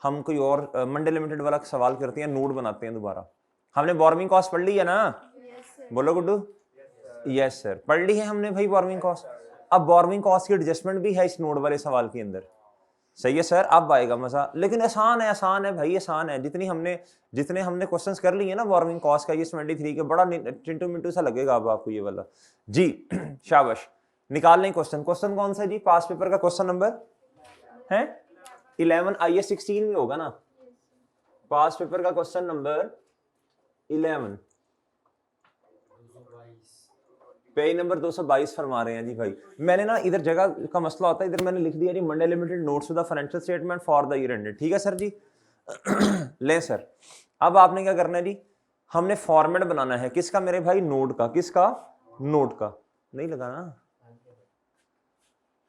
हम कोई और मंडे लिमिटेड वाला सवाल करते हैं, नोट बनाते हैं दोबारा। हमने बोरोइंग कॉस्ट पढ़ ली है ना? बोलो गुड्डू। यस सर, पढ़ ली है हमने भाई बोरोइंग कॉस्ट। अब बोरोइंग कॉस्ट की एडजस्टमेंट भी है इस नोट वाले सवाल के अंदर। सही है सर, अब आएगा मजा। लेकिन आसान है भाई, आसान है। जितने हमने क्वेश्चंस कर लिए ना बोरोइंग कॉस्ट का, ये 23 के, बड़ा चिंटू मिंटू सा लगेगा अब आपको ये वाला जी। शाबाश, निकाल लें क्वेश्चन। क्वेश्चन कौन सा जी? पास पेपर का क्वेश्चन नंबर है 11, IS 16 में होगा ना? पास पेपर का क्वेश्चन नंबर 11, पेज नंबर 222 फरमा रहे हैं जी भाई। मैंने ना इधर जगह का मसला होता है, इधर मैंने लिख दिया जी Monday limited notes to the financial statement for the year ended. ठीक है सर जी। ले सर, अब आपने क्या करना है जी? हमने फॉर्मेट बनाना है किसका मेरे भाई? नोट का। किसका? नोट का। नहीं लगाना?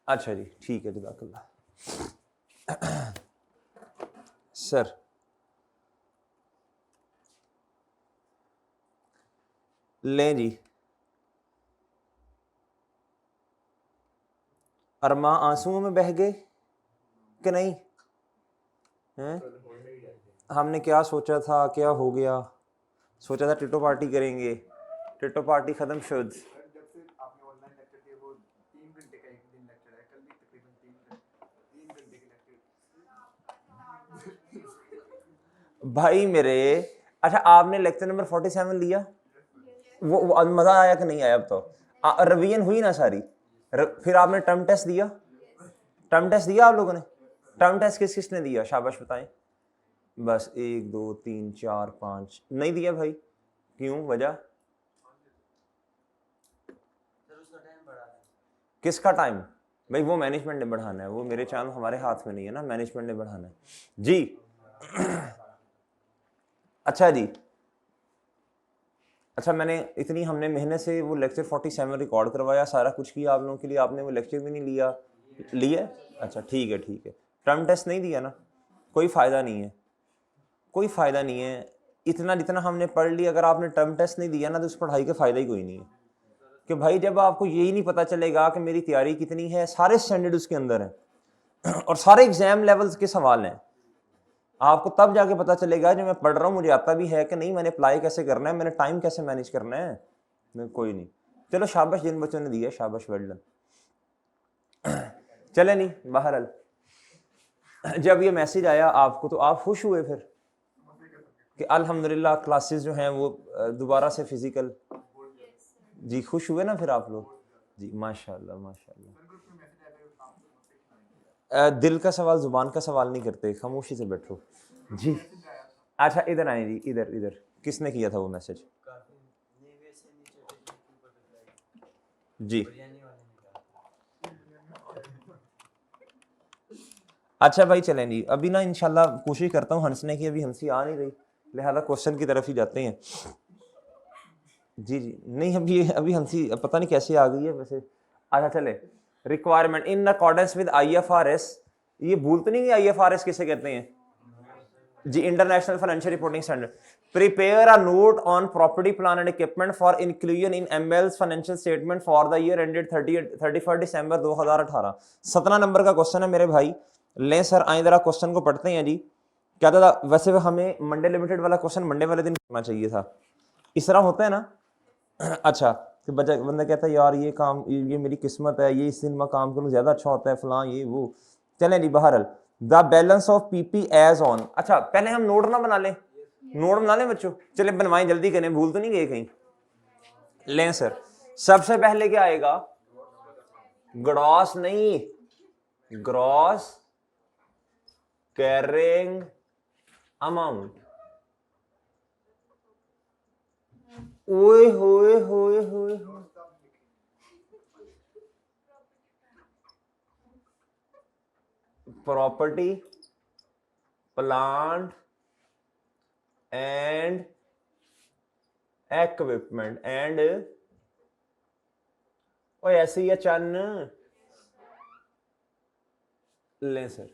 अच्छा जी, ठीक है, जज़ाकल्लाह। सर लें जी, अरमा आंसुओं में बह गए कि नहीं? हैं? हमने क्या सोचा था, क्या हो गया? सोचा था टिटो पार्टी करेंगे, टिटो पार्टी खत्म शुद्ध। भाई मेरे, अच्छा आपने लेक्चर नंबर 47 लिया? वो मजा आया कि नहीं आया? अब तो रिवीजन हुई ना सारी? फिर आपने टर्म टेस्ट दिया? टर्म टेस्ट दिया आप लोगों ने? टर्म टेस्ट किस किसने दिया? शाबाश बताएं। बस 1 2 3 4 5 नहीं दिया भाई। क्यों? वजह? किसका टाइम? भाई वो मैनेजमेंट ने बढ़ाना है, वो मेरे चांद हमारे हाथ में नहीं है ना, मैनेजमेंट ने बढ़ाना है जी। अच्छा जी, अच्छा मैंने इतनी हमने मेहनत से वो लेक्चर 47 रिकॉर्ड करवाया, सारा कुछ किया आप लोगों के लिए, आपने वो लेक्चर भी नहीं लिया? लिया? अच्छा ठीक है ठीक है। टर्म टेस्ट नहीं दिया ना? कोई फ़ायदा नहीं है, कोई फ़ायदा नहीं है। इतना जितना हमने पढ़ लिया, अगर आपने टर्म टेस्ट नहीं दिया ना तो उस पढ़ाई का फ़ायदा ही कोई नहीं है। कि भाई जब आपको यही नहीं पता चलेगा कि मेरी तैयारी कितनी है, सारे स्टैंडर्ड उसके अंदर हैं और सारे एग्जाम लेवल्स के सवाल हैं, आपको तब जाके पता चलेगा जो मैं पढ़ रहा हूँ मुझे आता भी है कि नहीं, मैंने अप्लाई कैसे करना है, मैंने टाइम कैसे मैनेज करना है। कोई नहीं, चलो शाबाश जिन बच्चों ने दिया, शाबाश, वेल डन। चले नहीं, बहरहाल जब ये मैसेज आया आपको तो आप खुश हुए फिर कि अल्हम्दुलिल्लाह क्लासेस जो हैं वो दोबारा से फिजिकल? जी खुश हुए ना फिर आप लोग? जी माशाल्लाह माशाल्लाह। दिल का सवाल जुबान का सवाल नहीं करते, खामोशी से बैठो जी। अच्छा इधर आए जी, इधर इधर किसने किया था वो मैसेज? जी अच्छा भाई चलें जी, अभी ना इंशाल्लाह कोशिश करता हूँ हंसने की, अभी हंसी आ नहीं रही, लिहाजा क्वेश्चन की तरफ ही जाते हैं। जी जी नहीं, अभी हंसी पता नहीं कैसे आ गई है वैसे। अच्छा चले, requirement in accordance with IFRS, ये भूल तो नहीं गई IFRS किसे कहते हैं जी? International financial reporting standard. Prepare a note on property plan and equipment for inclusion in ML's financial statement for the year ended 31 December 2018। 17 नंबर का क्वेश्चन है मेरे भाई। लें सर, आए जरा क्वेश्चन को पढ़ते हैं जी। क्या था वैसे हमें मंडे लिमिटेड वाला क्वेश्चन मंडे वाले दिन करना चाहिए था, इस तरह होता है ना? अच्छा, कि बंदा कहता है यार ये काम, ये मेरी किस्मत है, ये इस दिन मैं काम करूँ ज़्यादा अच्छा होता है, फलां ये वो। चलें जी, बहरहाल the balance of PP as on. अच्छा पहले हम नोट ना बना लें? नोट बना लें बच्चों? चले बनवाएं, जल्दी करें, भूल तो नहीं गए कहीं? लें सर, सबसे पहले क्या आएगा? ग्रॉस नहीं, ग्रॉस कैरिंग अमाउंट। ओए होए होए होए, property plant and equipment and, ओ ऐसे ही चन्न। लें सर,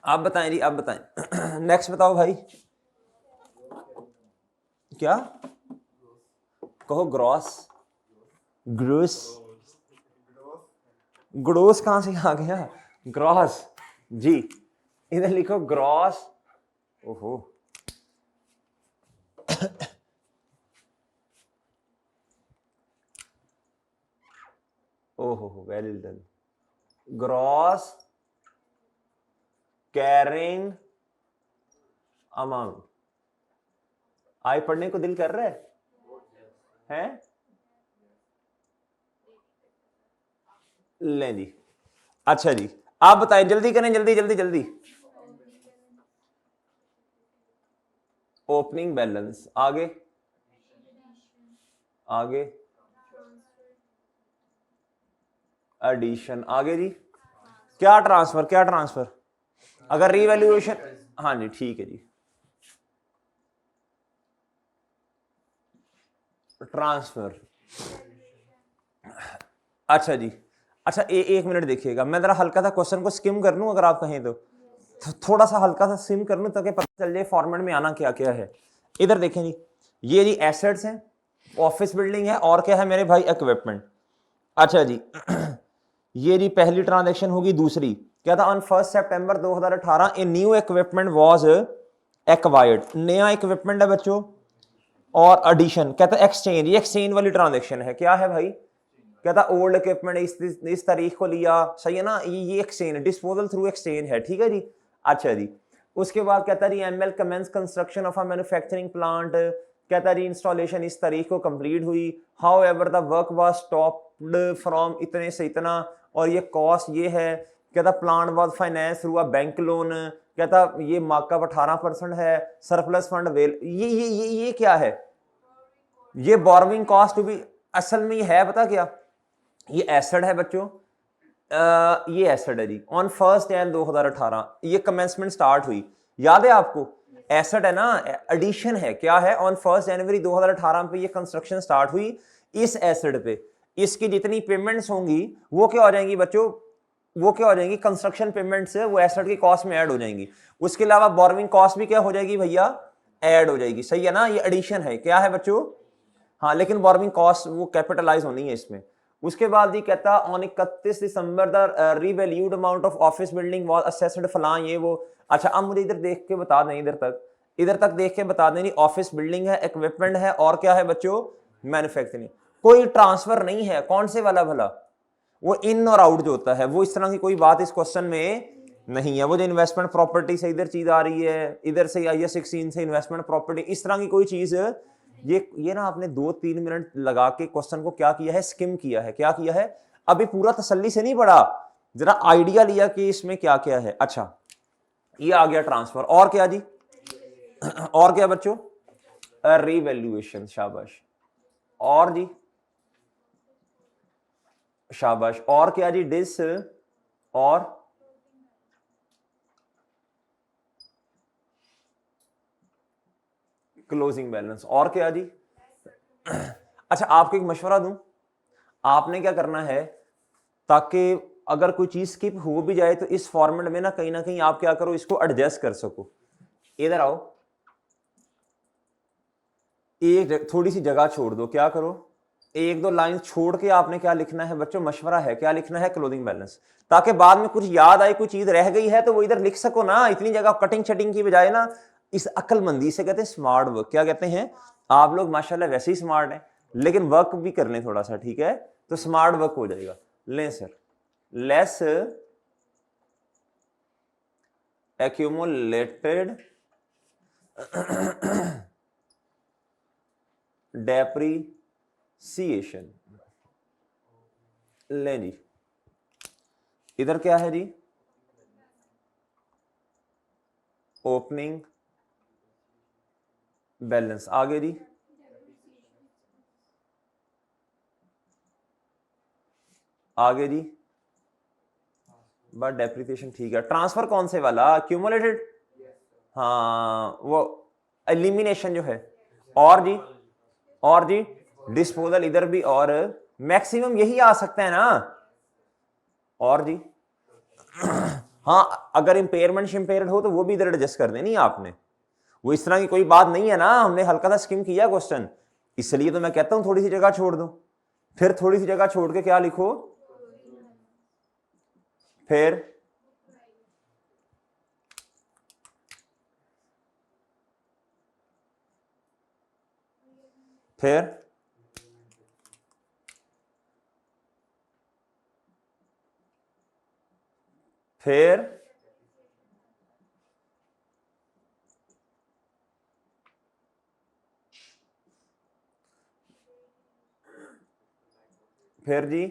आप बताएं जी, आप बताएं। नेक्स्ट बताओ भाई, क्या कहो? ग्रॉस, ग्रोस, ग्रोस कहां से आ गया? ग्रॉस जी। इधर लिखो ग्रॉस, ओहो ओहो well done, gross carrying amount. आई पढ़ने को दिल कर रहा है? लें जी, अच्छा जी आप बताएं, जल्दी करें, जल्दी जल्दी जल्दी। ओपनिंग बैलेंस, आगे आगे एडिशन, आगे जी क्या ट्रांसफर, क्या ट्रांसफर, अगर रीवैल्यूएशन, हाँ जी ठीक है जी, ट्रांसफर। अच्छा जी, अच्छा एक मिनट देखिएगा, मैं जरा हल्का सा क्वेश्चन को स्किम कर लूं, अगर आप कहें तो थोड़ा सा हल्का सा स्किम कर लूं ताकि पता चल जाए फॉर्मेट में आना क्या क्या है। इधर देखें जी, ये जी एसेट्स हैं, ऑफिस बिल्डिंग है, और क्या है मेरे भाई, इक्विपमेंट। अच्छा जी ये जी पहली ट्रांजैक्शन होगी, दूसरी क्या था, on 1 September 2018 a new equipment was acquired, नया इक्विपमेंट है बच्चों, और एडिशन कहता है एक्सचेंज, ये एक्सचेंज वाली ट्रांजैक्शन है, क्या है भाई, कहता ओल्ड इक्विपमेंट इस तारीख को लिया, सही है ना, ये एक्सचेंज, डिस्पोजल थ्रू एक्सचेंज है, ठीक है जी। अच्छा जी, उसके बाद कहता है ML commences construction of a manufacturing plant, कहता है इंस्टॉलेशन इस तारीख को कंप्लीट हुई, however the work was stopped from इतने से इतना, और ये कॉस्ट ये है, कहता plant was finance through a bank loan, कहता ये मार्कअप 18% है, सरप्लस फंड वेल, ये क्या है, ये बोरोइंग कॉस्ट भी असल में है, पता क्या, ये एसेट है बच्चों, ये एसेट है जी, ऑन 1 जनवरी 2018 ये कमेंसमेंट स्टार्ट हुई, याद है आपको, एसेट है ना, एडिशन है, क्या है, ऑन 1 जनवरी 2018 पे ये कंस्ट्रक्शन स्टार्ट हुई, इस एसेट पे इसकी जितनी पेमेंट्स होंगी वो क्या हो जाएंगी बच्चों, वो क्या हो जाएंगी, कंस्ट्रक्शन पेमेंट्स वो एसेट की कॉस्ट में ऐड हो जाएंगी, उसके अलावा बोरोइंग कॉस्ट भी क्या हो जाएगी भैया, ऐड हो जाएगी, सही है ना, ये एडिशन है, क्या है बच्चों, हाँ, लेकिन बोरोइंग कॉस्ट वो कैपिटलाइज होनी है इसमें। उसके बाद ही कहता on 31 December the revalued amount of office building was assessed फलां ये वो। अच्छा अब मुझे इधर देख के बता दें, इधर तक देख के बता दें, ऑफिस बिल्डिंग है, इक्विपमेंट है, और क्या है बच्चों, मैन्युफैक्चरिंग, कोई ट्रांसफर नहीं है, कौन से वाला भला, वो इन और आउट जो होता है, वो इस तरह की कोई बात इस क्वेश्चन में नहीं है, वो जो इन्वेस्टमेंट प्रॉपर्टी से इधर चीज आ रही है, इधर से IAS 16 से इन्वेस्टमेंट प्रॉपर्टी, इस तरह की कोई चीज, ये ना आपने 2-3 मिनट लगा के क्वेश्चन को क्या किया है, स्किम किया है, क्या किया है, अभी पूरा तसल्ली से नहीं पढ़ा, जरा आइडिया लिया कि इसमें क्या क्या है। अच्छा ये आ गया ट्रांसफर, और क्या जी, और क्या बच्चों, रीवैल्यूएशन, शाबाश, और जी शाबाश, और क्या जी, डिस, और क्लोजिंग बैलेंस, और क्या जी। अच्छा आपको एक मशवरा दूं, आपने क्या करना है, ताकि अगर कोई चीज स्किप हो भी जाए तो इस फॉर्मेट में ना कहीं आप क्या करो, इसको एडजस्ट कर सको, इधर आओ, एक थोड़ी सी जगह छोड़ दो, क्या करो, 1-2 लाइन छोड़ के आपने क्या लिखना है बच्चों, मशवरा है, क्या लिखना है, क्लोजिंग बैलेंस, ताकि बाद में कुछ याद आए, कोई चीज रह गई है तो वो इधर लिख सको ना, इतनी जगह कटिंग शटिंग की बजाय ना, इस अक्लमंदी से कहते हैं स्मार्ट वर्क, क्या कहते हैं, आप लोग माशाल्लाह वैसे ही स्मार्ट हैं, लेकिन वर्क भी कर लें थोड़ा सा, ठीक है, तो स्मार्ट वर्क हो जाएगा। लें सर, लेस accumulated डेप्रीसिएशन, ले जी, इधर क्या है जी, ओपनिंग बैलेंस, आगे जी, आगे जी, बट डेप्रिसिएशन ठीक है, ट्रांसफर कौन से वाला, क्यूमुलेटेड, हाँ वो एलिमिनेशन जो है, और जी डिस्पोजल इधर भी, और मैक्सिमम यही आ सकता है ना, और जी हाँ अगर इंपेयरमेंट शिम्पेयर्ड हो तो वो भी इधर एडजस्ट कर देनी आपने, वो इस तरह की कोई बात नहीं है ना, हमने हल्का सा स्किम किया क्वेश्चन, इसलिए तो मैं कहता हूं थोड़ी सी जगह छोड़ दो, फिर थोड़ी सी जगह छोड़ के क्या लिखो, फिर फिर फिर फिर जी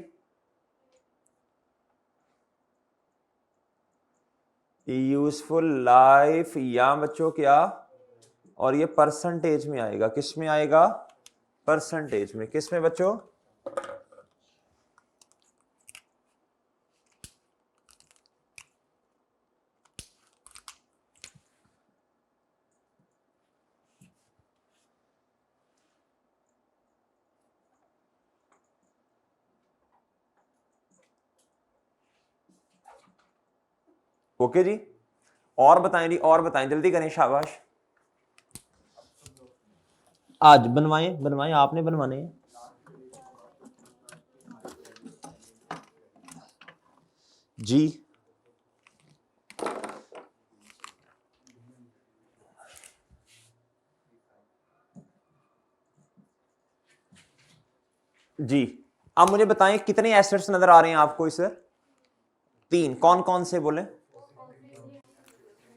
यूजफुल लाइफ या बच्चों क्या, और ये परसेंटेज में आएगा, किस में आएगा, परसेंटेज में, किस में बच्चों, ओके जी। और बताएं जी, और बताएं, जल्दी करें, शाबाश। आज बनवाएं बनवाएं, आपने बनवाने हैं जी। जी अब मुझे बताएं कितने एसेट्स नजर आ रहे हैं आपको इस, 3, कौन कौन से बोले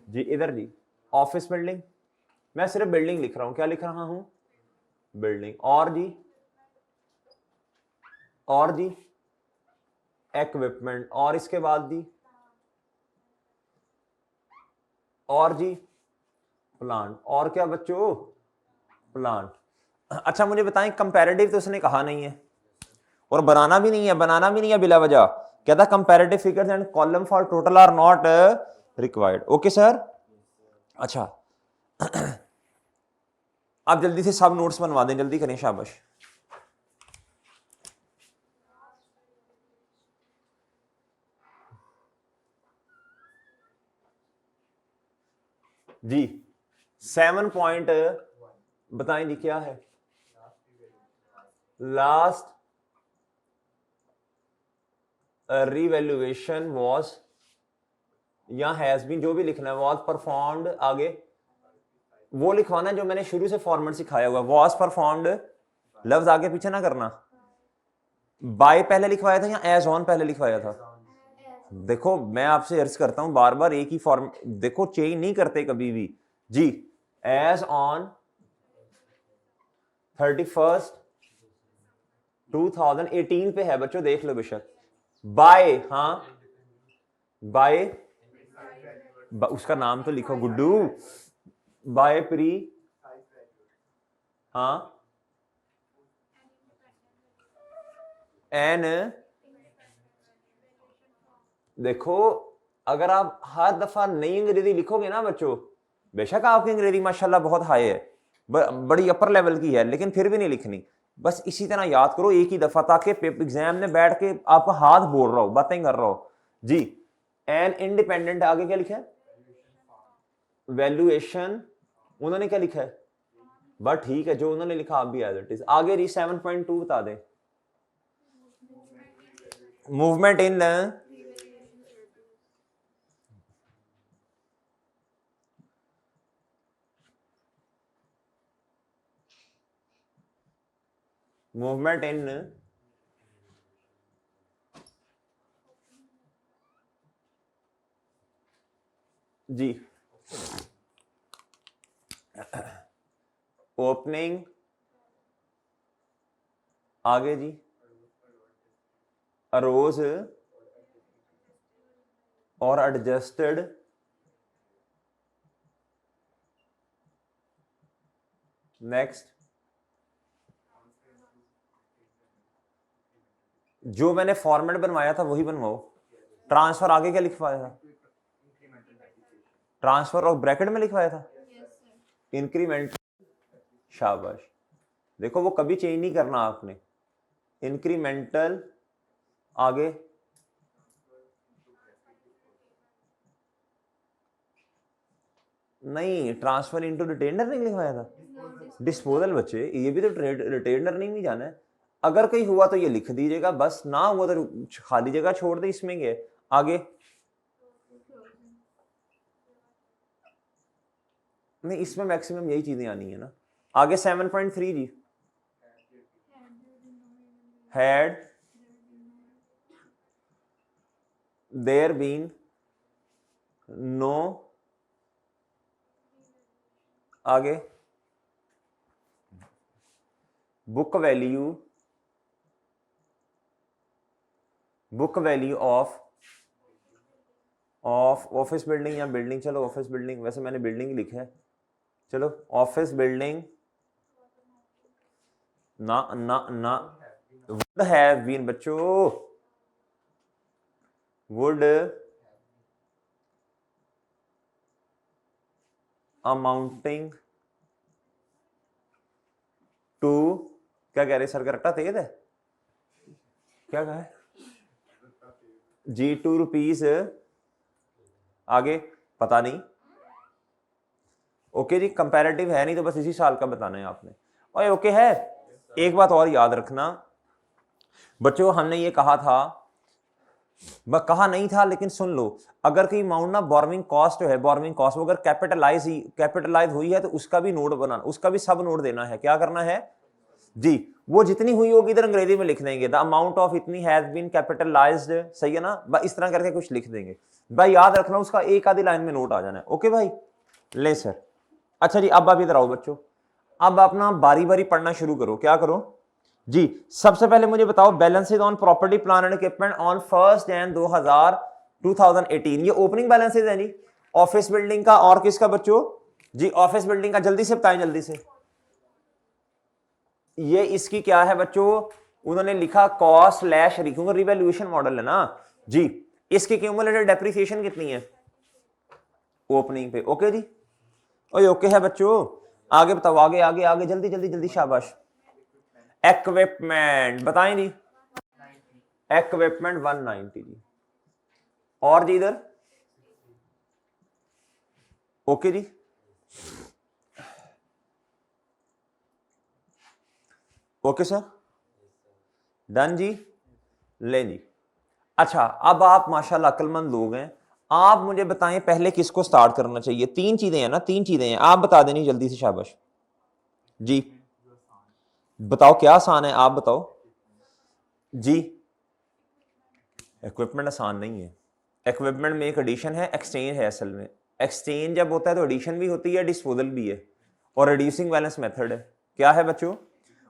जी, इधर जी, ऑफिस बिल्डिंग, मैं सिर्फ बिल्डिंग लिख रहा हूं, क्या लिख रहा हूं, बिल्डिंग, और जी, और जी इक्विपमेंट, और इसके बाद जी, और जी प्लांट, और क्या बच्चों, प्लांट। अच्छा मुझे बताएं, कंपैरेटिव तो उसने कहा नहीं है, और बनाना भी नहीं है, बनाना भी नहीं है बिला वजह, कहता comparative figures and column for total are not required. Okay sir. अच्छा आप जल्दी से सब नोट्स बनवा दें, जल्दी करें, शाबाश। जी 7 पॉइंट बताएं जी, क्या है, लास्ट रिवैल्यूएशन वाज या हैज बीन, जो भी लिखना है, वाज परफॉर्म्ड, आगे वो लिखवाना जो मैंने शुरू से फॉर्मेट सिखाया हुआ, वाज परफॉर्म्ड, लफ्ज आगे पीछे ना करना, बाय पहले लिखवाया था या एज ऑन पहले लिखवाया था, देखो मैं आपसे अर्ज करता हूं बार बार एक ही फॉर्म, देखो चेंज नहीं करते कभी भी जी। एज ऑन 31st 2018 पे है बच्चों, देख लो बेशक, बाय, हाँ बाय, उसका नाम तो लिखो गुड्डू, बाय प्री, हाँ एन, देखो अगर आप हर दफा नई अंग्रेजी लिखोगे ना बच्चों, बेशक आपकी अंग्रेजी माशाल्लाह बहुत हाई है, बड़ी अपर लेवल की है, लेकिन फिर भी नहीं लिखनी, बस इसी तरह याद करो एक ही दफा, ताकि एग्जाम में बैठ के आपका हाथ बोल रहा हो, बातें कर रहा हो जी। एन इंडिपेंडेंट, आगे क्या लिखा है, वैल्यूएशन, उन्होंने क्या लिखा है, बट ठीक है जो उन्होंने लिखा आप भी एज इट इज, आगे जी 7.2 बता दें, मूवमेंट इन, मूवमेंट इन जी, ओपनिंग, आगे जी अरोज और एडजस्टेड, नेक्स्ट जो मैंने फॉर्मेट बनवाया था वही बनवाओ, ट्रांसफर आगे क्या लिखवाया था, ट्रांसफर और ब्रैकेट में लिखवाया था, इंक्रीमेंट, शाबाश, देखो वो कभी चेंज नहीं करना आपने, इंक्रीमेंटल, आगे नहीं, ट्रांसफर इनटू रिटेन अर्निंग लिखवाया था, डिस्पोजल बच्चे, ये भी तो रिटेन अर्निंग में जाना है, अगर कहीं हुआ तो ये लिख दीजिएगा, बस ना हुआ तो खाली जगह छोड़ दे, इसमें क्या है, आगे नहीं, इसमें मैक्सिमम यही चीजें आनी है ना, आगे 7.3 जी, हैड देयर बीन नो, आगे book value of office building या बिल्डिंग, चलो ऑफिस बिल्डिंग, वैसे मैंने बिल्डिंग लिखा है, चलो ऑफिस बिल्डिंग ना ना ना वुड हैव बीन, बच्चों वुड अमाउंटिंग टू, क्या कह रहे सर का रट्टा तेज है, क्या कहा है जी, ₹2, आगे पता नहीं, ओके जी, कंपैरेटिव है नहीं तो बस इसी साल का बताना है आपने, और ओके है। एक बात और याद रखना बच्चों, हमने ये कहा था, कहा नहीं था लेकिन सुन लो, अगर कोई अमाउंट ना बोरोइंग कॉस्ट है, बोरोइंग कॉस्ट वो अगर कैपिटलाइज हुई है तो उसका भी नोट बनाना, उसका भी सब नोट देना है, क्या करना है जी, वो जितनी हुई होगी इधर अंग्रेजी में लिख देंगे, द अमाउंट ऑफ इतनी हैज बीन कैपिटलाइज्ड, सही है ना, इस तरह करके कुछ लिख देंगे भाई, याद रखना उसका एक आधी लाइन में नोट आ जाना है, ओके भाई, ले सर। अच्छा जी, अब आप इधर आओ बच्चों, अब अपना बारी बारी पढ़ना शुरू करो, क्या करो जी, सबसे पहले मुझे बताओ balances on property plant and equipment on 1 January 2018, ये ओपनिंग बैलेंसेज है जी, ऑफिस बिल्डिंग का और किसका बच्चों जी, ऑफिस बिल्डिंग का, जल्दी से बताएं जल्दी से, ये इसकी क्या है बच्चों, उन्होंने लिखा कॉस्ट स्लैश क्योंकि रिवैल्यूएशन मॉडल है ना जी, इसकी क्यूमुलेटेड डेप्रिसिएशन कितनी है ओपनिंग पे, ओके जी, ओए ओके है बच्चों, आगे बताओ, आगे आगे आगे, जल्दी जल्दी जल्दी, शाबाश। इक्विपमेंट बताएं जी, इक्विपमेंट 190 जी, और जी इधर, ओके जी, ओके सर, डन जी, ले जी। अच्छा, अब आप माशाल्लाह अक्लमंद लोग हैं, आप मुझे बताएं पहले किसको स्टार्ट करना चाहिए, तीन चीजें हैं ना, तीन चीजें हैं, आप बता देनी जल्दी से, शाबाश जी, बताओ क्या आसान है, आप बताओ जी, इक्विपमेंट आसान नहीं है, इक्विपमेंट में एक एडिशन है, एक्सचेंज है, असल में एक्सचेंज जब होता है तो एडिशन भी होती है, डिस्पोजल भी है, और रिड्यूसिंग बैलेंस मेथड है, क्या है बच्चों,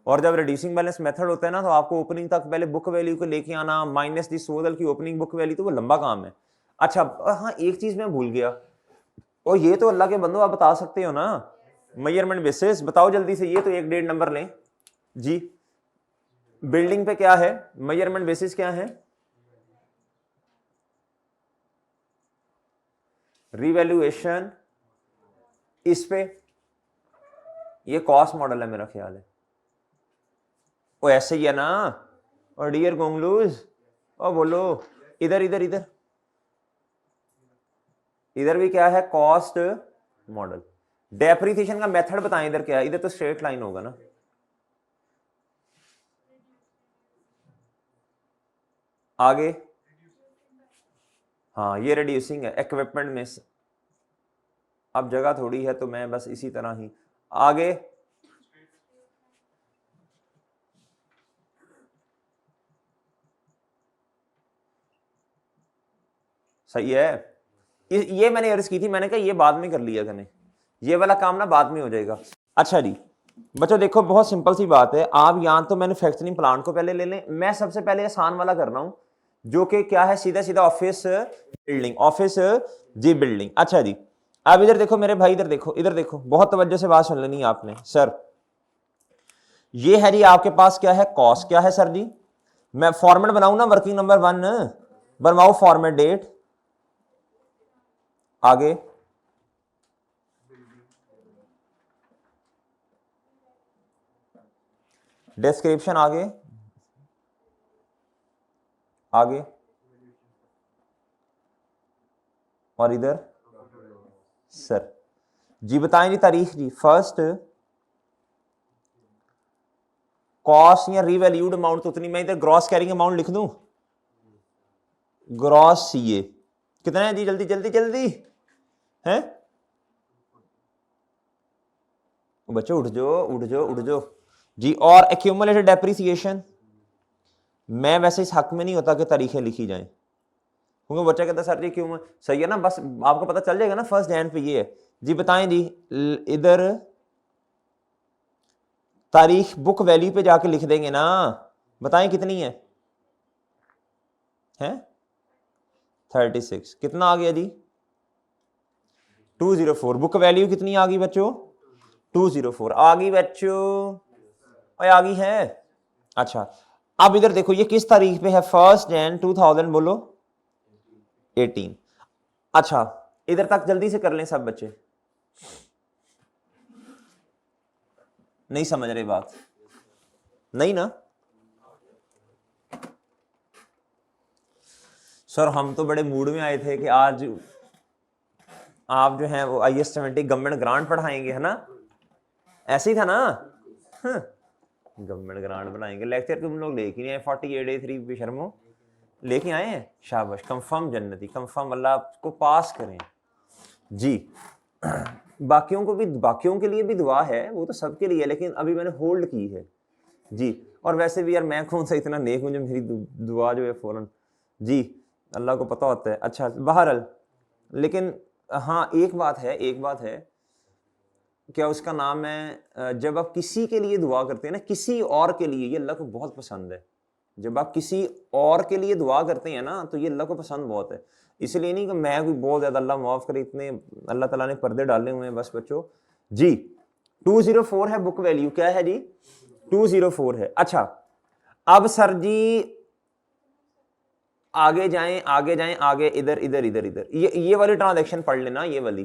और जब रिड्यूसिंग बैलेंस मेथड होता है ना, तो आपको ओपनिंग तक पहले बुक वैल्यू को लेके आना, माइनस डिस्पोजल की ओपनिंग बुक वैल्यू, तो वो लंबा काम है। अच्छा हाँ, एक चीज मैं भूल गया, और ये तो अल्लाह के बंदो आप बता सकते हो ना, मेजरमेंट बेसिस, बताओ जल्दी से, ये तो 1-1.5 नंबर लें जी, बिल्डिंग पे क्या है मेजरमेंट बेसिस, क्या है रिवैल्यूएशन, इस पे ये कॉस्ट मॉडल है मेरा ख्याल है, वो ऐसे ही है ना, और डियर गोंगलूज, और बोलो इधर इधर इधर, इधर भी क्या है कॉस्ट मॉडल, डेप्रिसिएशन का मेथड बताएं, इधर क्या है, इधर तो स्ट्रेट लाइन होगा ना, आगे हाँ, ये रिड्यूसिंग है इक्विपमेंट में, अब जगह थोड़ी है तो मैं बस इसी तरह ही, आगे सही है, ये मैंने अर्ज की थी, मैंने कहा ये बाद में कर लिया करें, ये वाला काम ना बाद में हो जाएगा। अच्छा जी बच्चों देखो, बहुत सिंपल सी बात है, आप यहां तो मैन्युफैक्चरिंग प्लांट को पहले ले लें, मैं सबसे पहले आसान वाला कर रहा हूं, जो कि क्या है, सीधा सीधा ऑफिस बिल्डिंग, ऑफिस जी बिल्डिंग। अच्छा जी, अब इधर देखो मेरे भाई, इधर देखो, इधर देखो, बहुत तवज्जो से बात सुन लेनी है आपने सर, ये है जी आपके पास क्या है, कॉस्ट, क्या है सर जी, मैं फॉर्मेट बनाऊं ना, वर्किंग नंबर 1 बनवाओ, फॉर्मेट डेट, आगे डिस्क्रिप्शन, आगे आगे, और इधर सर जी, बताएं जी तारीख जी, फर्स्ट कॉस्ट या रीवैल्यूड अमाउंट, तो उतनी, मैं इधर ग्रॉस कैरिंग अमाउंट लिख दूं, ग्रॉस सीए कितना है जी, जल्दी जल्दी जल्दी हैं बच्चों, उठ जाओ उठ जाओ उठ जाओ जी, और एक्यूमुलेटेड डेप्रिसिएशन मैं वैसे इस हक में नहीं होता कि तारीखें लिखी जाएं, क्योंकि बच्चा कहता सर जी क्यों, सही है ना, बस आपको पता चल जाएगा ना फर्स्ट जैन पे ये है जी। बताएं जी, इधर तारीख बुक वैल्यू पे जाके लिख देंगे ना, बताएं कितनी है 36, कितना आ गया जी 204। बुक वैल्यू कितनी आ गई बच्चों 204 आ गई बच्चों, आ गई है। अच्छा अब इधर देखो ये किस तारीख पे है, 1 जैन 2000 बोलो 18। अच्छा इधर तक जल्दी से कर लें सब बच्चे, नहीं समझ रहे बात, नहीं ना सर, हम तो बड़े मूड में आए थे कि आज आप जो हैं वो IS 70 गवर्नमेंट ग्रांट पढ़ाएंगे, है ना, ऐसे ही था ना। गवर्नमेंट ग्रांट बनाएंगे, लेक्चर तुम लोग लेके नहीं आए 48A3 बेशर्मो, लेके आए हैं, शाबाश, कंफर्म जन्नती, कंफर्म, अल्लाह आपको पास करें जी। बाकियों को भी, बाकियों के लिए भी दुआ है, वो तो सबके लिए, लेकिन अभी मैंने होल्ड की है जी। और वैसे भी यार मैं कौन सा इतना नेक हूं जो मेरी दुआ जो है फौरन जी, अल्लाह को पता होता है। अच्छा बहरहाल, लेकिन हाँ एक बात है, क्या उसका नाम है, जब आप किसी के लिए दुआ करते हैं ना, किसी और के लिए, ये अल्लाह को बहुत पसंद है। जब आप किसी और के लिए दुआ करते हैं ना, तो ये अल्लाह को पसंद बहुत है। इसलिए नहीं कि मैं कोई बहुत ज्यादा, अल्लाह माफ करे, इतने अल्लाह ताला ने पर्दे डाले हुए हैं बस बच्चों जी। 204 है बुक वैल्यू, क्या है जी 204 है। अच्छा अब सर जी आगे जाएं, आगे इधर इधर इधर इधर, ये वाली ट्रांजैक्शन पढ़ लेना, ये वाली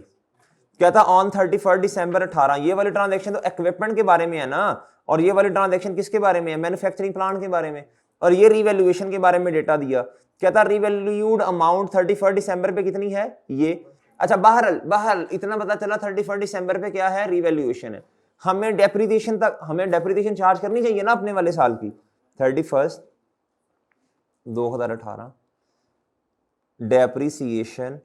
क्या था, ऑन 31 दिसंबर 18, ये वाली ट्रांजैक्शन तो इक्विपमेंट के बारे में है ना, और ये वाली ट्रांजैक्शन किसके बारे में है, मैन्युफैक्चरिंग प्लांट के बारे में, और ये रिवैल्यूएशन के बारे में डेटा दिया, क्या था, रिवैल्यूड अमाउंट 31 दिसंबर पे कितनी है ये। अच्छा बहरहाल इतना पता चला 31 दिसंबर पे क्या है, रिवैल्यूएशन है। हमें डेप्रिसिएशन चार्ज करनी चाहिए ना अपने वाले साल की, 31 2018 डेप्रिसिएशन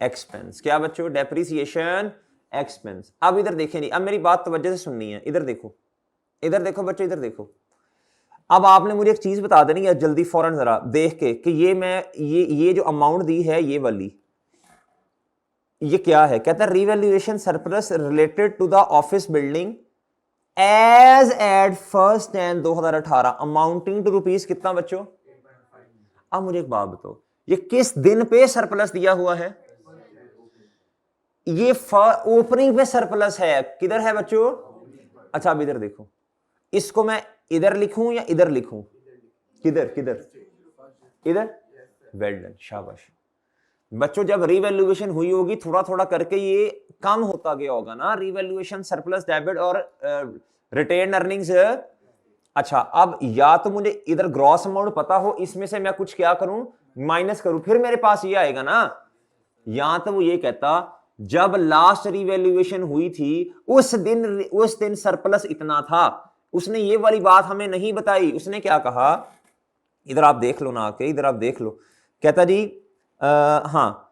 एक्सपेंस, क्या बच्चों, डेप्रिसिएशन एक्सपेंस। अब इधर देखें नहीं, अब मेरी बात तवज्जो से सुननी है, इधर देखो बच्चों, इधर देखो। अब आपने मुझे एक चीज बता देनी है जल्दी फौरन जरा देख के कि ये मैं ये जो अमाउंट दी है ये वाली, ये क्या है। कहता है revaluation surplus related to the office building as at 1 January 2018 amounting to rupees कितना बच्चों। अब मुझे एक बात बताओ, ये किस दिन पे सरप्लस दिया हुआ है, ये ओपनिंग पे सरप्लस है, किधर है बच्चों। अच्छा अब इधर देखो, इसको मैं इधर लिखूं या इधर लिखूं, किधर किधर इधर, वेल डन, शाबाश बच्चों। जब रिवैल्यूएशन हुई होगी थोड़ा थोड़ा करके ये कम होता गया होगा ना, रिवैल्यूएशन सरप्लस डेबिट और रिटेन अर्निंग्स। अच्छा अब या तो मुझे इधर ग्रॉस अमाउंट पता हो, इसमें से मैं कुछ क्या करूं, माइनस करूं, फिर मेरे पास ये आएगा ना। यहां तो वो ये कहता जब लास्ट रिवैल्यूएशन हुई थी उस दिन सरप्लस इतना था, उसने ये वाली बात हमें नहीं बताई। उसने क्या कहा, इधर आप देख लो ना आके, इधर आप देख लो, कहता जी हाँ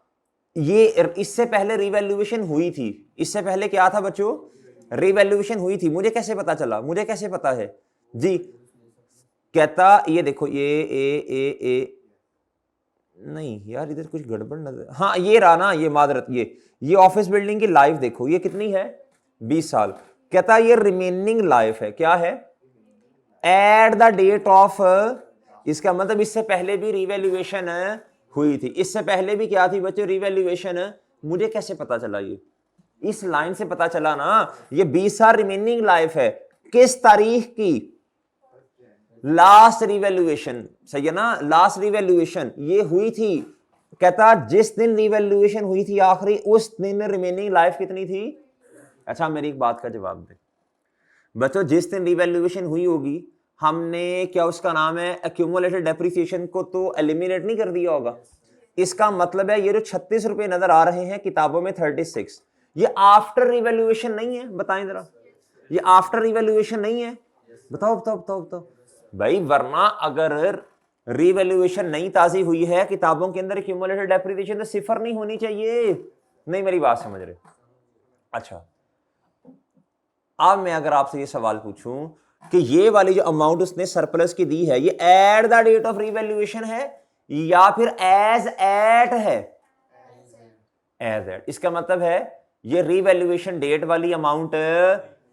ये इससे पहले रिवैल्यूएशन हुई थी, इससे पहले क्या था बच्चों, रिवैल्यूएशन हुई थी। मुझे कैसे पता चला, मुझे कैसे पता है जी। कहता ये देखो ये नहीं यार इधर कुछ गड़बड़ नजर, हाँ ये रहा ना, ये मादरत, ये ऑफिस बिल्डिंग की लाइफ देखो, ये कितनी है 20 साल। कहता ये रिमेनिंग लाइफ है, क्या है, एट द डेट ऑफ, इसका मतलब इससे पहले भी रिवैल्यूएशन हुई थी, इससे पहले भी क्या थी बच्चों, रिवैल्यूएशन। मुझे कैसे पता चला, ये इस लाइन से पता चला ना, ये 20 साल रिमेनिंग लाइफ है, किस तारीख की, लास्ट रिवैल्यूएशन, सही है ना, लास्ट रिवैल्यूएशन ये हुई थी। कहता जिस दिन रिवैल्यूएशन हुई थी आखिरी, उस दिन रिमेनिंग लाइफ कितनी थी। अच्छा मेरी एक बात का जवाब दे बच्चों, जिस दिन रिवैल्यूएशन हुई होगी हमने क्या उसका नाम है एक्यूमुलेटेड डेप्रिसिएशन को तो एलिमिनेट नहीं कर दिया होगा। इसका मतलब है ये जो 36 रुपए नजर आ रहे हैं किताबों में 36, ये आफ्टर रिवैल्यूएशन नहीं है, बताएं जरा, ये आफ्टर रिवैल्यूएशन नहीं है, बताओ बताओ बताओ बताओ भाई, वरना अगर रिवैल्यूएशन नहीं ताजी हुई है किताबों के अंदर एक्यूमुलेटेड डेप्रिसिएशन तो सिफर नहीं होनी चाहिए। नहीं मेरी बात समझ रहे। अच्छा अब मैं अगर आपसे ये सवाल पूछूं कि ये वाली जो अमाउंट उसने सरप्लस की दी है ये at the date of revaluation है या फिर एज एट है, एज एट। इसका मतलब है ये रीवैल्यूएशन डेट वाली अमाउंट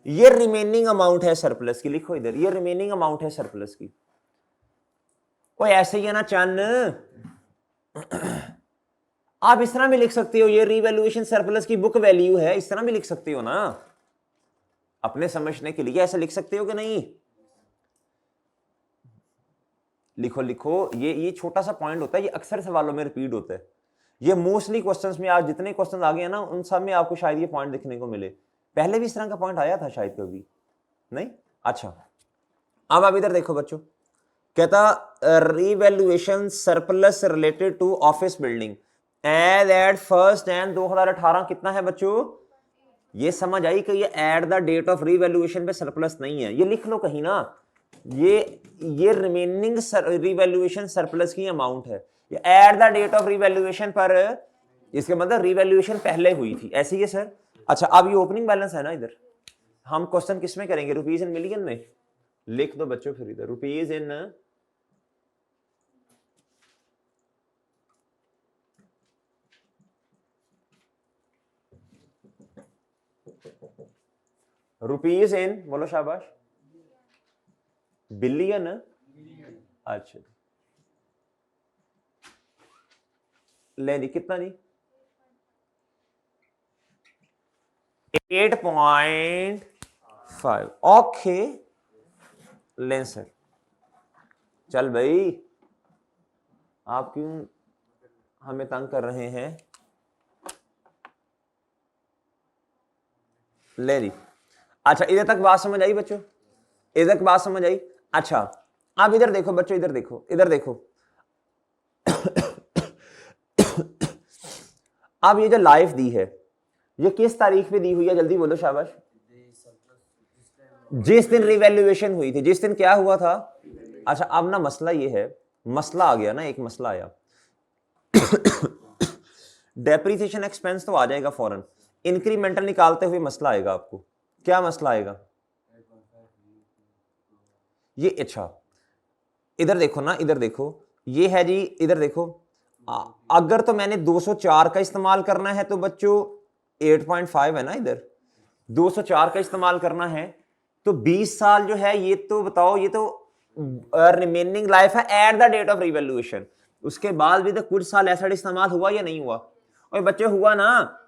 ये रिमेनिंग अमाउंट है सरप्लस की, लिखो इधर ये रिमेनिंग अमाउंट है सरप्लस की। कोई ऐसे ही है ना चन्न, आप इस तरह भी लिख सकते हो ये रीवैल्यूएशन सरप्लस की बुक वैल्यू है, इस तरह भी लिख सकते हो ना, अपने समझने के लिए ऐसे लिख सकते हो कि नहीं? लिखो लिखो, ये छोटा सा पॉइंट होता है, ये अक्सर सवालों में रिपीट होता है, ये मोस्टली क्वेश्चंस में आज जितने क्वेश्चन आ गए हैं ना उन सब में आपको शायद ये पॉइंट देखने को मिले। पहले भी इस तरह का पॉइंट आया था शायद कभी नहीं। अच्छा अब आप इधर देखो बच्चों, कहता revaluation surplus related to office building as at first and 2018 कितना है बच्चों? ये समझ आई कि ये at the date of revaluation पे सरप्लस नहीं है, ये लिख लो कहीं ना, ये रिमेनिंग रीवैल्यूएशन सरप्लस की अमाउंट है, ये at the date of revaluation पर, इसके मतलब रीवैल्यूएशन पहले हुई थी, ऐसे ही है सर। अच्छा अब ये ओपनिंग बैलेंस है ना, इधर हम क्वेश्चन किस में करेंगे? रुपीज इन मिलियन में लिख दो बच्चों, फिर इधर रुपीज इन रुपीज इन, बोलो शाबाश, बिलियन। अच्छा ले जी कितना जी? 8.5। ओके लें सर, चल भाई आप क्यों हमें तंग कर रहे हैं? ले जी अच्छा इधर तक बात समझ आई बच्चों, इधर तक बात समझ आई? अच्छा अब इधर देखो बच्चों, इधर देखो, इधर देखो अब ये जो लाइफ दी है ये किस तारीख पे दी हुई है? जल्दी बोलो शाबाश। जिस दिन रिवैल्यूएशन हुई थी, जिस दिन क्या हुआ था? अच्छा अब ना मसला ये है, मसला आ गया ना, एक मसला आया डेप्रिसिएशन एक्सपेंस तो आ जाएगा फौरन, इंक्रीमेंटल निकालते हुए मसला आएगा आपको। क्या मसला आएगा? ये अच्छा इधर देखो ना, इधर देखो ये है जी, इधर देखो अगर तो मैंने 204 का इस्तेमाल करना है तो बच्चों 8.5 है ना, इधर 204 का इस्तेमाल करना है तो 20 साल जो है ये तो बताओ, ये तो रिमेनिंग लाइफ है at the date of revaluation, उसके बाद भी तो कुछ साल ऐसा इस्तेमाल हुआ या नहीं हुआ? और बच्चे हुआ ना,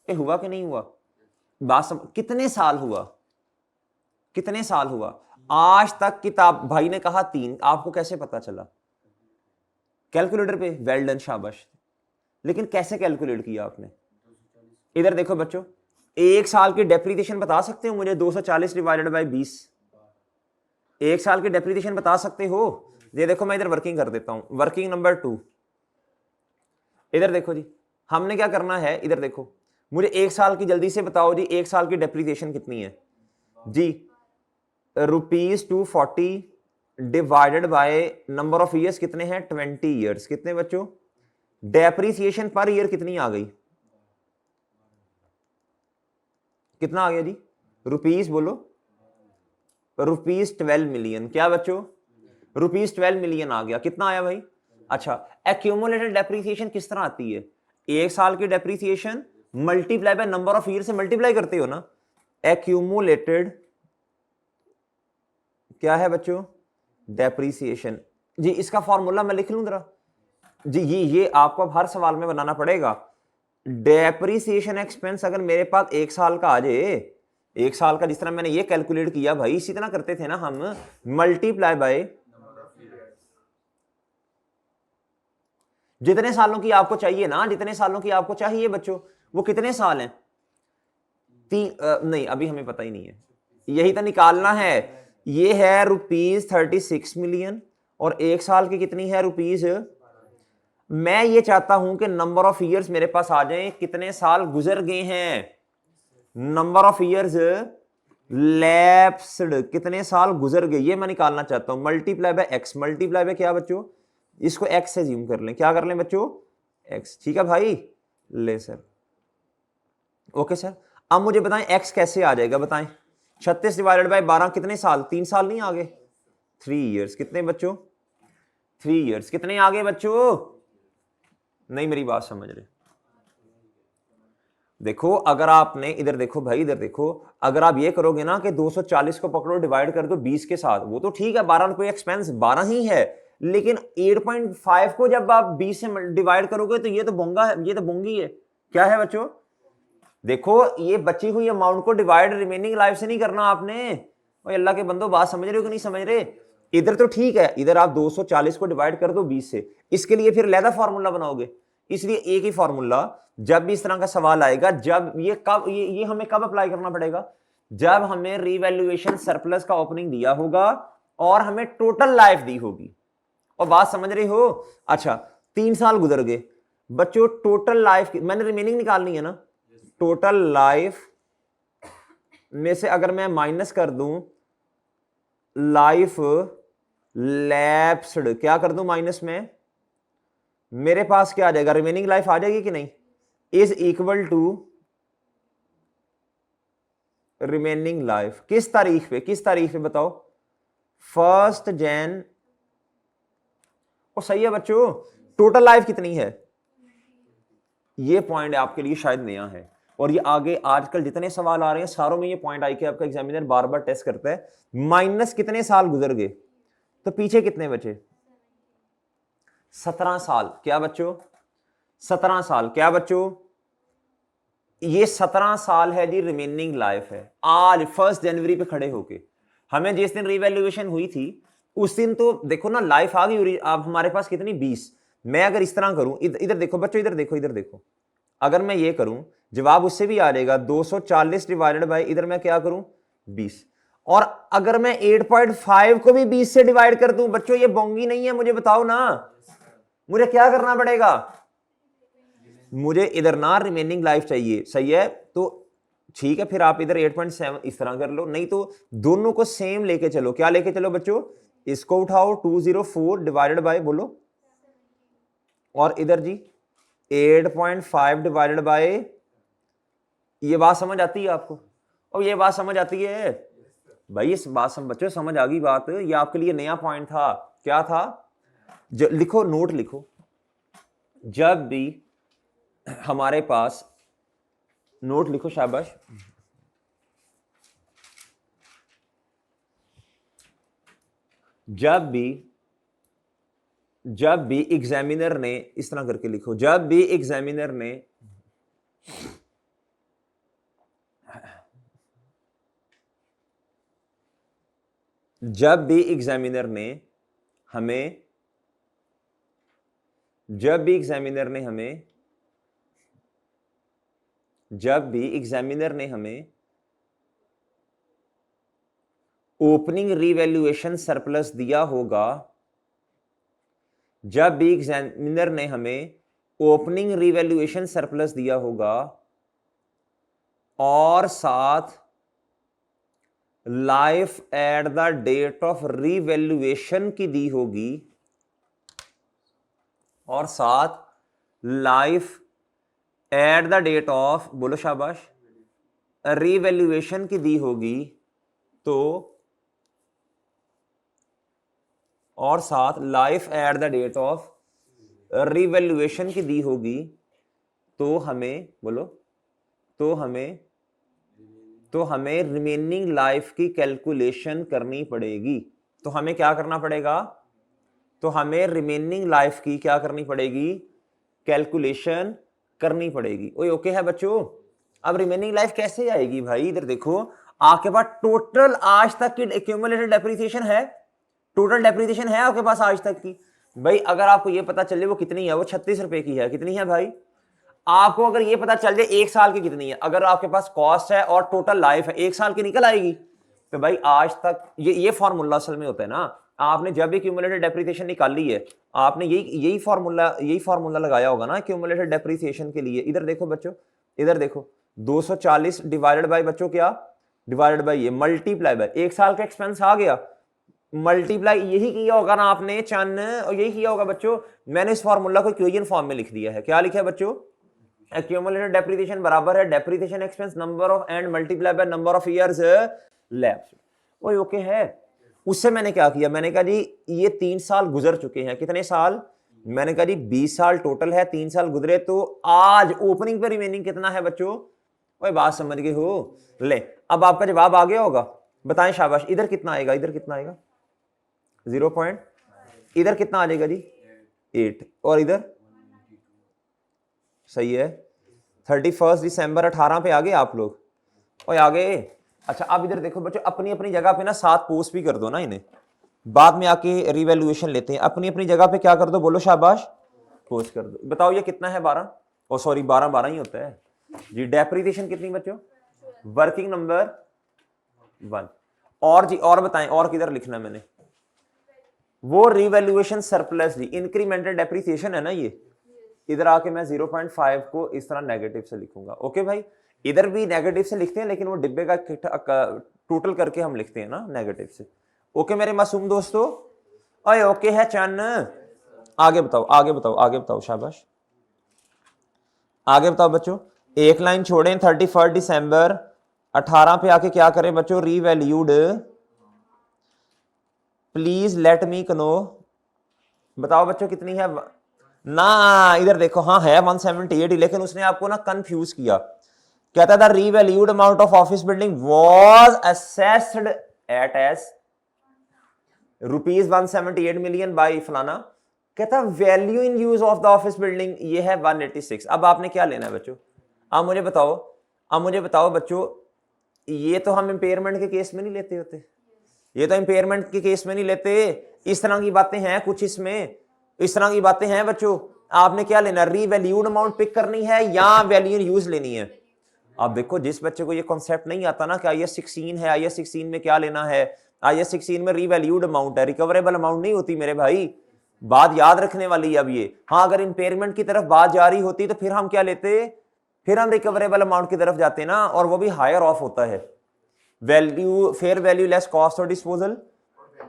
ये हुआ कि नहीं हुआ? बात कितने साल हुआ, कितने साल हुआ? आज तक किताब भाई ने कहा 3, आपको कैसे पता चला? कैलकुलेटर पे, वेल डन शाबाश। लेकिन कैसे कैलकुलेट किया आपने? इधर देखो बच्चों, एक साल की डेप्रिसिएशन बता सकते हो मुझे? 240 डिवाइडेड बाय 20, एक साल की डेप्रिसिएशन बता सकते हो? ये देखो मैं इधर वर्किंग कर देता हूं, वर्किंग नंबर 2। इधर देखो जी हमने क्या करना है, इधर देखो मुझे एक साल की जल्दी से बताओ जी, एक साल की डेप्रिसिएशन कितनी है जी? ₹240 divided by number of years कितने हैं? 20 ईयर्स। कितने बच्चों? डेप्रिसिएशन पर ईयर कितनी आ गई? कितना आ गया जी? रुपीस बोलो, ₹12 मिलियन। क्या बच्चों? ₹12 मिलियन आ गया। कितना आया भाई? अच्छा एक्यूमुलेटेड डेप्रिसिएशन किस तरह आती है? एक साल की depreciation multiply by number of year से मल्टीप्लाई करते हो ना, एक्यूमुलेटेड क्या है बच्चों? डेप्रिसिएशन जी। इसका फॉर्मूला मैं लिख लूं जरा जी, ये आपको अब हर सवाल में बनाना पड़ेगा। डेप्रिसिएशन एक्सपेंस अगर मेरे पास एक साल का आ जाए, एक साल का, जिस तरह मैंने ये कैलकुलेट किया भाई, इसी तरह करते थे ना हम, मल्टीप्लाई बाय जितने सालों की आपको चाहिए ना, जितने सालों की आपको चाहिए बच्चों, वो कितने साल हैं? नहीं अभी हमें पता ही नहीं है, यही तो निकालना है। ये है ₹36 मिलियन और एक साल की कितनी है? रुपीज। मैं ये चाहता हूं कि नंबर ऑफ ईयर्स मेरे पास आ जाए, कितने साल गुजर गए हैं, नंबर ऑफ ईयर्स लैप्स्ड, कितने साल गुजर गए, ये मैं निकालना चाहता हूं। Multiply by x, multiply by क्या बच्चों? इसको एक्स से ज्यूम कर लें, क्या कर लें बच्चों? एक्स। ठीक है भाई, ले सर, ओके सर। अब मुझे बताएं एक्स कैसे आ जाएगा, बताएं 36 डिवाइडेड बाय 12 कितने साल? 3 साल नहीं आगे, 3 इयर्स। कितने बच्चों? 3 इयर्स। कितने आगे बच्चों? नहीं मेरी बात समझ रहे? देखो अगर आपने इधर देखो भाई, इधर देखो, अगर आप ये करोगे ना कि 240 को पकड़ो डिवाइड कर दो 20 के साथ, वो तो ठीक है, 12 कोई एक्सपेंस 12 ही है, लेकिन 8.5 को जब आप 20 से डिवाइड करोगे तो ये तो बोंगा है, ये तो बोंगी है। क्या है बच्चों? देखो ये बची हुई अमाउंट को डिवाइड रिमेनिंग लाइफ से नहीं करना आपने। और अल्लाह के बंदो बात समझ रहे हो कि नहीं समझ रहे? इधर तो ठीक है, इधर आप 240 को डिवाइड कर दो 20 से, इसके लिए फिर अलग फार्मूला बनाओगे। इसलिए एक ही फार्मूला, जब भी इस तरह का सवाल आएगा, जब ये कब ये हमें कब अप्लाई करना पड़ेगा? जब हमें रीवैल्यूएशन सरप्लस का ओपनिंग दिया होगा और हमें टोटल लाइफ दी होगी। और बात समझ रहे हो? अच्छा 3 साल गुजर गए बच्चों, टोटल लाइफ मैंने रिमेनिंग निकालनी है ना, टोटल लाइफ में से अगर मैं माइनस कर दूं लाइफ लैप्स्ड, क्या कर दूं माइनस में, मेरे पास क्या आ जाएगा? रिमेनिंग लाइफ आ जाएगी कि नहीं? Is equal to remaining life किस तारीख पे? किस तारीख पे बताओ? 1 जन। और सही है बच्चों, टोटल लाइफ कितनी है? ये पॉइंट आपके लिए शायद नया है, और ये आगे आजकल जितने सवाल आ रहे हैं सारों में ये पॉइंट आई कि आपका एग्जामिनर बार बार टेस्ट करता है। माइनस कितने साल गुजर गए, तो पीछे कितने बचे? 17 साल। क्या बच्चों? 17 साल। क्या बच्चों? ये 17 साल है जी, रिमेनिंग लाइफ है। आज 1 जनवरी पे खड़े होके हमें जिस दिन रिवैल्यूएशन हुई थी उस दिन तो देखो ना लाइफ आ गई। अब हमारे पास कितनी? 20। मैं अगर इस तरह करूं, इधर देखो बच्चों, इधर देखो, इधर देखो, अगर मैं ये करूं जवाब उससे भी आ जाएगा 240 डिवाइडेड बाय, इधर मैं क्या करूं 20। और अगर मैं 8.5 को भी 20 से डिवाइड कर दूं बच्चों, ये बोंगी नहीं है? मुझे बताओ ना, मुझे क्या करना पड़ेगा? मुझे इधर ना रिमेनिंग लाइफ चाहिए। सही है, तो ठीक है, फिर आप इधर 8.7 इस तरह कर लो, नहीं तो दोनों को सेम लेके चलो। क्या लेके चलो बच्चों? इसको उठाओ 204 डिवाइडेड बाय, बोलो, और इधर जी 8.5 डिवाइडेड बाय। ये बात समझ आती है आपको? और ये बात समझ आती है भाई? इस बात बच्चों समझ आ गई बात? ये आपके लिए नया पॉइंट था। क्या था? लिखो, नोट लिखो, जब भी हमारे पास, नोट लिखो, शाबाश, जब भी एग्जामिनर ने, इस तरह करके लिखो, जब भी एग्जामिनर ने हमें, जब भी एग्जामिनर ने हमें ओपनिंग रिवैल्यूएशन सरप्लस दिया होगा, जब भी एग्जामिनर ने हमें ओपनिंग रिवैल्यूएशन सरप्लस दिया होगा और साथ life at the date of revaluation की दी होगी, और साथ life at the date of, बोलो शाबाश, रिवैल्यूएशन की दी होगी, तो, और साथ life at the date of revaluation की दी होगी, तो हमें, बोलो, तो हमें रिमेनिंग लाइफ की कैलकुलेशन करनी पड़ेगी। तो हमें क्या करना पड़ेगा? तो हमें रिमेनिंग लाइफ की क्या करनी पड़ेगी? कैलकुलेशन करनी पड़ेगी। ओके है बच्चों? अब रिमेनिंग लाइफ कैसे आएगी भाई? इधर देखो, आपके पास टोटल आज तक की एक्यूमुलेटेड डेप्रिसिएशन है, टोटल डेप्रिसिएशन है आपके पास आज तक की। भाई अगर आपको ये पता चले वो कितनी है, वो 36 रुपए की है, कितनी है भाई? आपको अगर ये पता चल जाए 1 साल की कितनी है, अगर आपके पास कॉस्ट है और टोटल लाइफ है 1 साल की निकल आएगी, तो भाई आज तक ये फॉर्मूला असल में होता है ना, आपने जब भी क्यूमुलेटेड डेप्रिसिएशन निकाली है, आपने यही फॉर्मूला लगाया होगा ना क्यूमुलेटेड डेप्रिसिएशन के लिए। इधर देखो बच्चों, इधर देखो, 240 डिवाइडेड बाय बच्चों क्या? डिवाइडेड बाय ये मल्टीप्लाई बाय 1 साल का एक्सपेंस आ गया, मल्टीप्लाई यही किया होगा ना आपने चन, और यही किया होगा बच्चों। मैंने इस फॉर्मूला को इक्वेशन फॉर्म में लिख दिया है। क्या लिखा है बच्चों? एक्यूमुलेटेड डेप्रिसिएशन बराबर है depreciation expense number of and multiply by number of years lapse. ओए ओके है। उससे मैंने क्या किया, मैंने कहा जी ये 3 साल गुजर चुके हैं। कितने साल? मैंने कहा जी 20 साल टोटल है, 3 साल गुजरे, तो आज ओपनिंग पे रिमेनिंग कितना है बच्चों? ओए बात समझ गए हो? ले अब आपका जवाब आ गया होगा, बताएं शाबाश। इधर कितना आएगा, इधर कितना आएगा? 0 पॉइंट, इधर कितना आ जाएगा जी? 8, और इधर सही है 31 दिसंबर 18 पे आ गए आप लोग? और आ गए। अच्छा अब इधर देखो बच्चों, अपनी अपनी जगह पे ना 7 पोस्ट भी कर दो ना इन्हें, बाद में आके रिवैल्यूएशन लेते हैं। अपनी अपनी जगह पे क्या कर दो, बोलो शाबाश, पोस्ट कर दो। बताओ ये कितना है? 12, ओ सॉरी 12 12 ही होता है जी। डेप्रिसिएशन कितनी बच्चों? Working number 1। और जी और बताएं, और किधर लिखना है मैंने? वो रिवैल्यूएशन सरप्लस जी, इंक्रीमेंटल डेप्रिसिएशन है ना ये। इधर आके मैं 0.5 को इस तरह नेगेटिव से लिखूंगा। ओके भाई, इधर भी नेगेटिव से लिखते हैं, लेकिन वो डिब्बे का टोटल करके हम लिखते हैं ना नेगेटिव से। ओके मेरे मासूम दोस्तों, अरे ओके है चन्न? आगे बताओ, आगे बताओ, आगे बताओ, शाबाश आगे बताओ बच्चों। एक लाइन छोड़ें, 31 दिसंबर 18 पे आके क्या करें बच्चों? Revalued, please let me know. बताओ बच्चों कितनी है ना? इधर देखो, हाँ है 178, लेकिन उसने आपको ना कंफ्यूज किया। कहता था revalued amount of office building was assessed at as ₹178 million by फलाना। कहता value in use of the office building ये है 186। अब आपने क्या लेना है बच्चों? अब मुझे बताओ, अब मुझे बताओ बच्चों, ये तो हम इंपेयरमेंट के केस में नहीं लेते होते, ये तो इंपेयरमेंट के केस में नहीं लेते। इस तरह की बातें हैं कुछ इसमें, इस तरह की बातें हैं बच्चों। आपने क्या लेना? रीवैल्यूड अमाउंट पिक करनी है या वैल्यू इन यूज लेनी है? अब देखो जिस बच्चे को ये कॉन्सेप्ट नहीं आता ना कि IS 16 है, IS 16 में क्या लेना है? IS 16 में रीवैल्यूड अमाउंट है, रिकवरेबल अमाउंट नहीं होती मेरे भाई। बात याद रखने वाली है अब ये। हाँ अगर इंपेयरमेंट की तरफ बात जा रही होती तो फिर हम क्या लेते? फिर हम रिकवरेबल अमाउंट की तरफ जाते ना, और वो भी हायर ऑफ होता है। Value, fair value less cost of disposal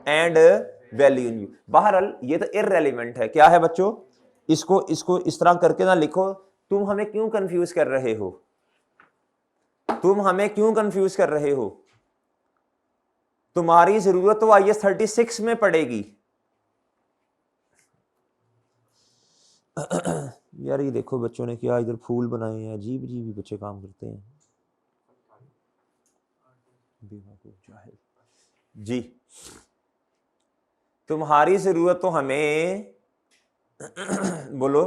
and value in you. बहरहाल ये तो इररेलेवेंट है। क्या है बच्चों? इसको इसको इस तरह करके ना लिखो। तुम हमें क्यों कंफ्यूज कर रहे हो? तुम हमें क्यों कंफ्यूज कर रहे हो? तुम्हारी जरूरत तो IS 36 में पड़ेगी। यार ये देखो बच्चों ने क्या इधर फूल बनाए हैं, अजीब अजीब बच्चे काम करते हैं। जी तुम्हारी जरूरत तो हमें बोलो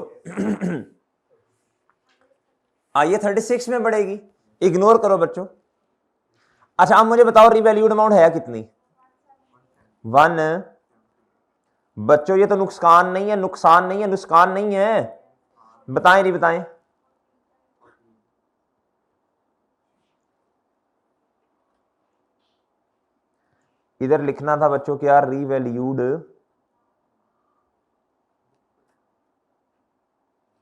IS 36 में बढ़ेगी। इग्नोर करो बच्चों। अच्छा अब मुझे बताओ रिवैल्यूड अमाउंट है कितनी? 1। बच्चों ये तो नुकसान नहीं है, नुकसान नहीं है, नुकसान नहीं है। बताएं नहीं बताएं? इधर लिखना था बच्चों क्या? रीवैल्यूड,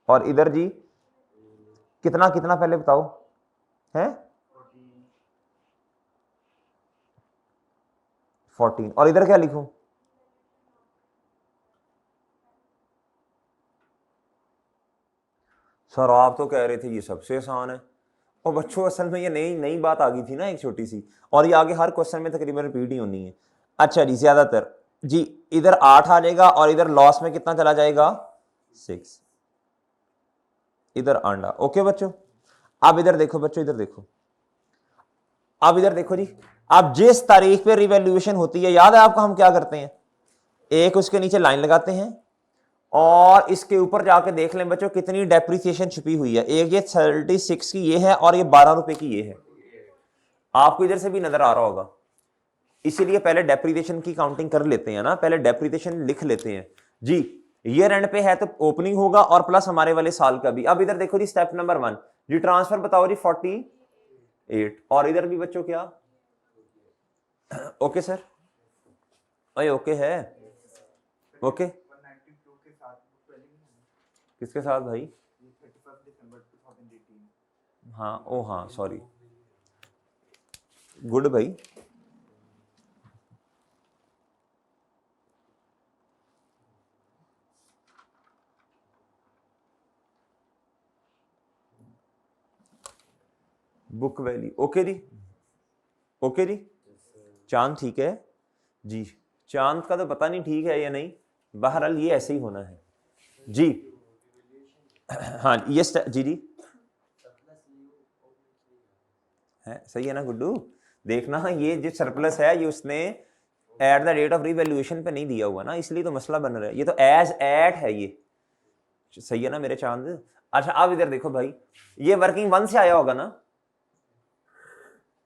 और इधर जी कितना कितना पहले बताओ है? 14, और इधर क्या लिखूं? सर आप तो कह रहे थे ये सबसे आसान है। और बच्चों असल में ये नई नई बात आ गई थी ना एक छोटी सी, और ये आगे हर क्वेश्चन में तकरीबन रिपीट ही होनी है। अच्छा जी ज्यादातर जी, इधर 8 आ जाएगा और इधर लॉस में कितना चला जाएगा? 6। इधर आंडा। ओके बच्चों, अब इधर देखो बच्चों, इधर देखो, अब इधर देखो जी। अब जिस तारीख पे रिवैल्यूएशन होती है, याद है आपको हम क्या करते हैं? एक उसके नीचे लाइन लगाते हैं और इसके ऊपर जाके देख लें बच्चों कितनी डेप्रिसिएशन छुपी हुई है। एक ये 36 की ये है और ये 12 रुपए की ये है। आपको इधर से भी नजर आ रहा होगा। इसीलिए पहले डेप्रिसिएशन की काउंटिंग कर लेते हैं ना, पहले डेप्रिसिएशन लिख लेते हैं जी। ईयर एंड पे है तो ओपनिंग होगा और प्लस हमारे वाले साल का भी। अब इधर देखो जी स्टेप नंबर 1 जी, ट्रांसफर बताओ जी 48, और इधर भी बच्चों क्या? ओके सर, अरे ओके है। ओके किसके साथ भाई? हाँ ओ हाँ सॉरी, गुड भाई। बुक वैली, ओके जी, ओके जी। चांद ठीक है जी, चांद का तो पता नहीं ठीक है या नहीं, बहरहाल ये ऐसे ही होना है जी। हाँ ये जी जी है, सही है ना गुड्डू। देखना ये जो सरप्लस है ये उसने at the rate of revaluation पे नहीं दिया हुआ ना, इसलिए तो मसला बन रहा है। ये तो एज एट है ये, सही है ना मेरे चांद। अच्छा अब इधर देखो भाई, ये वर्किंग वन से आया होगा ना,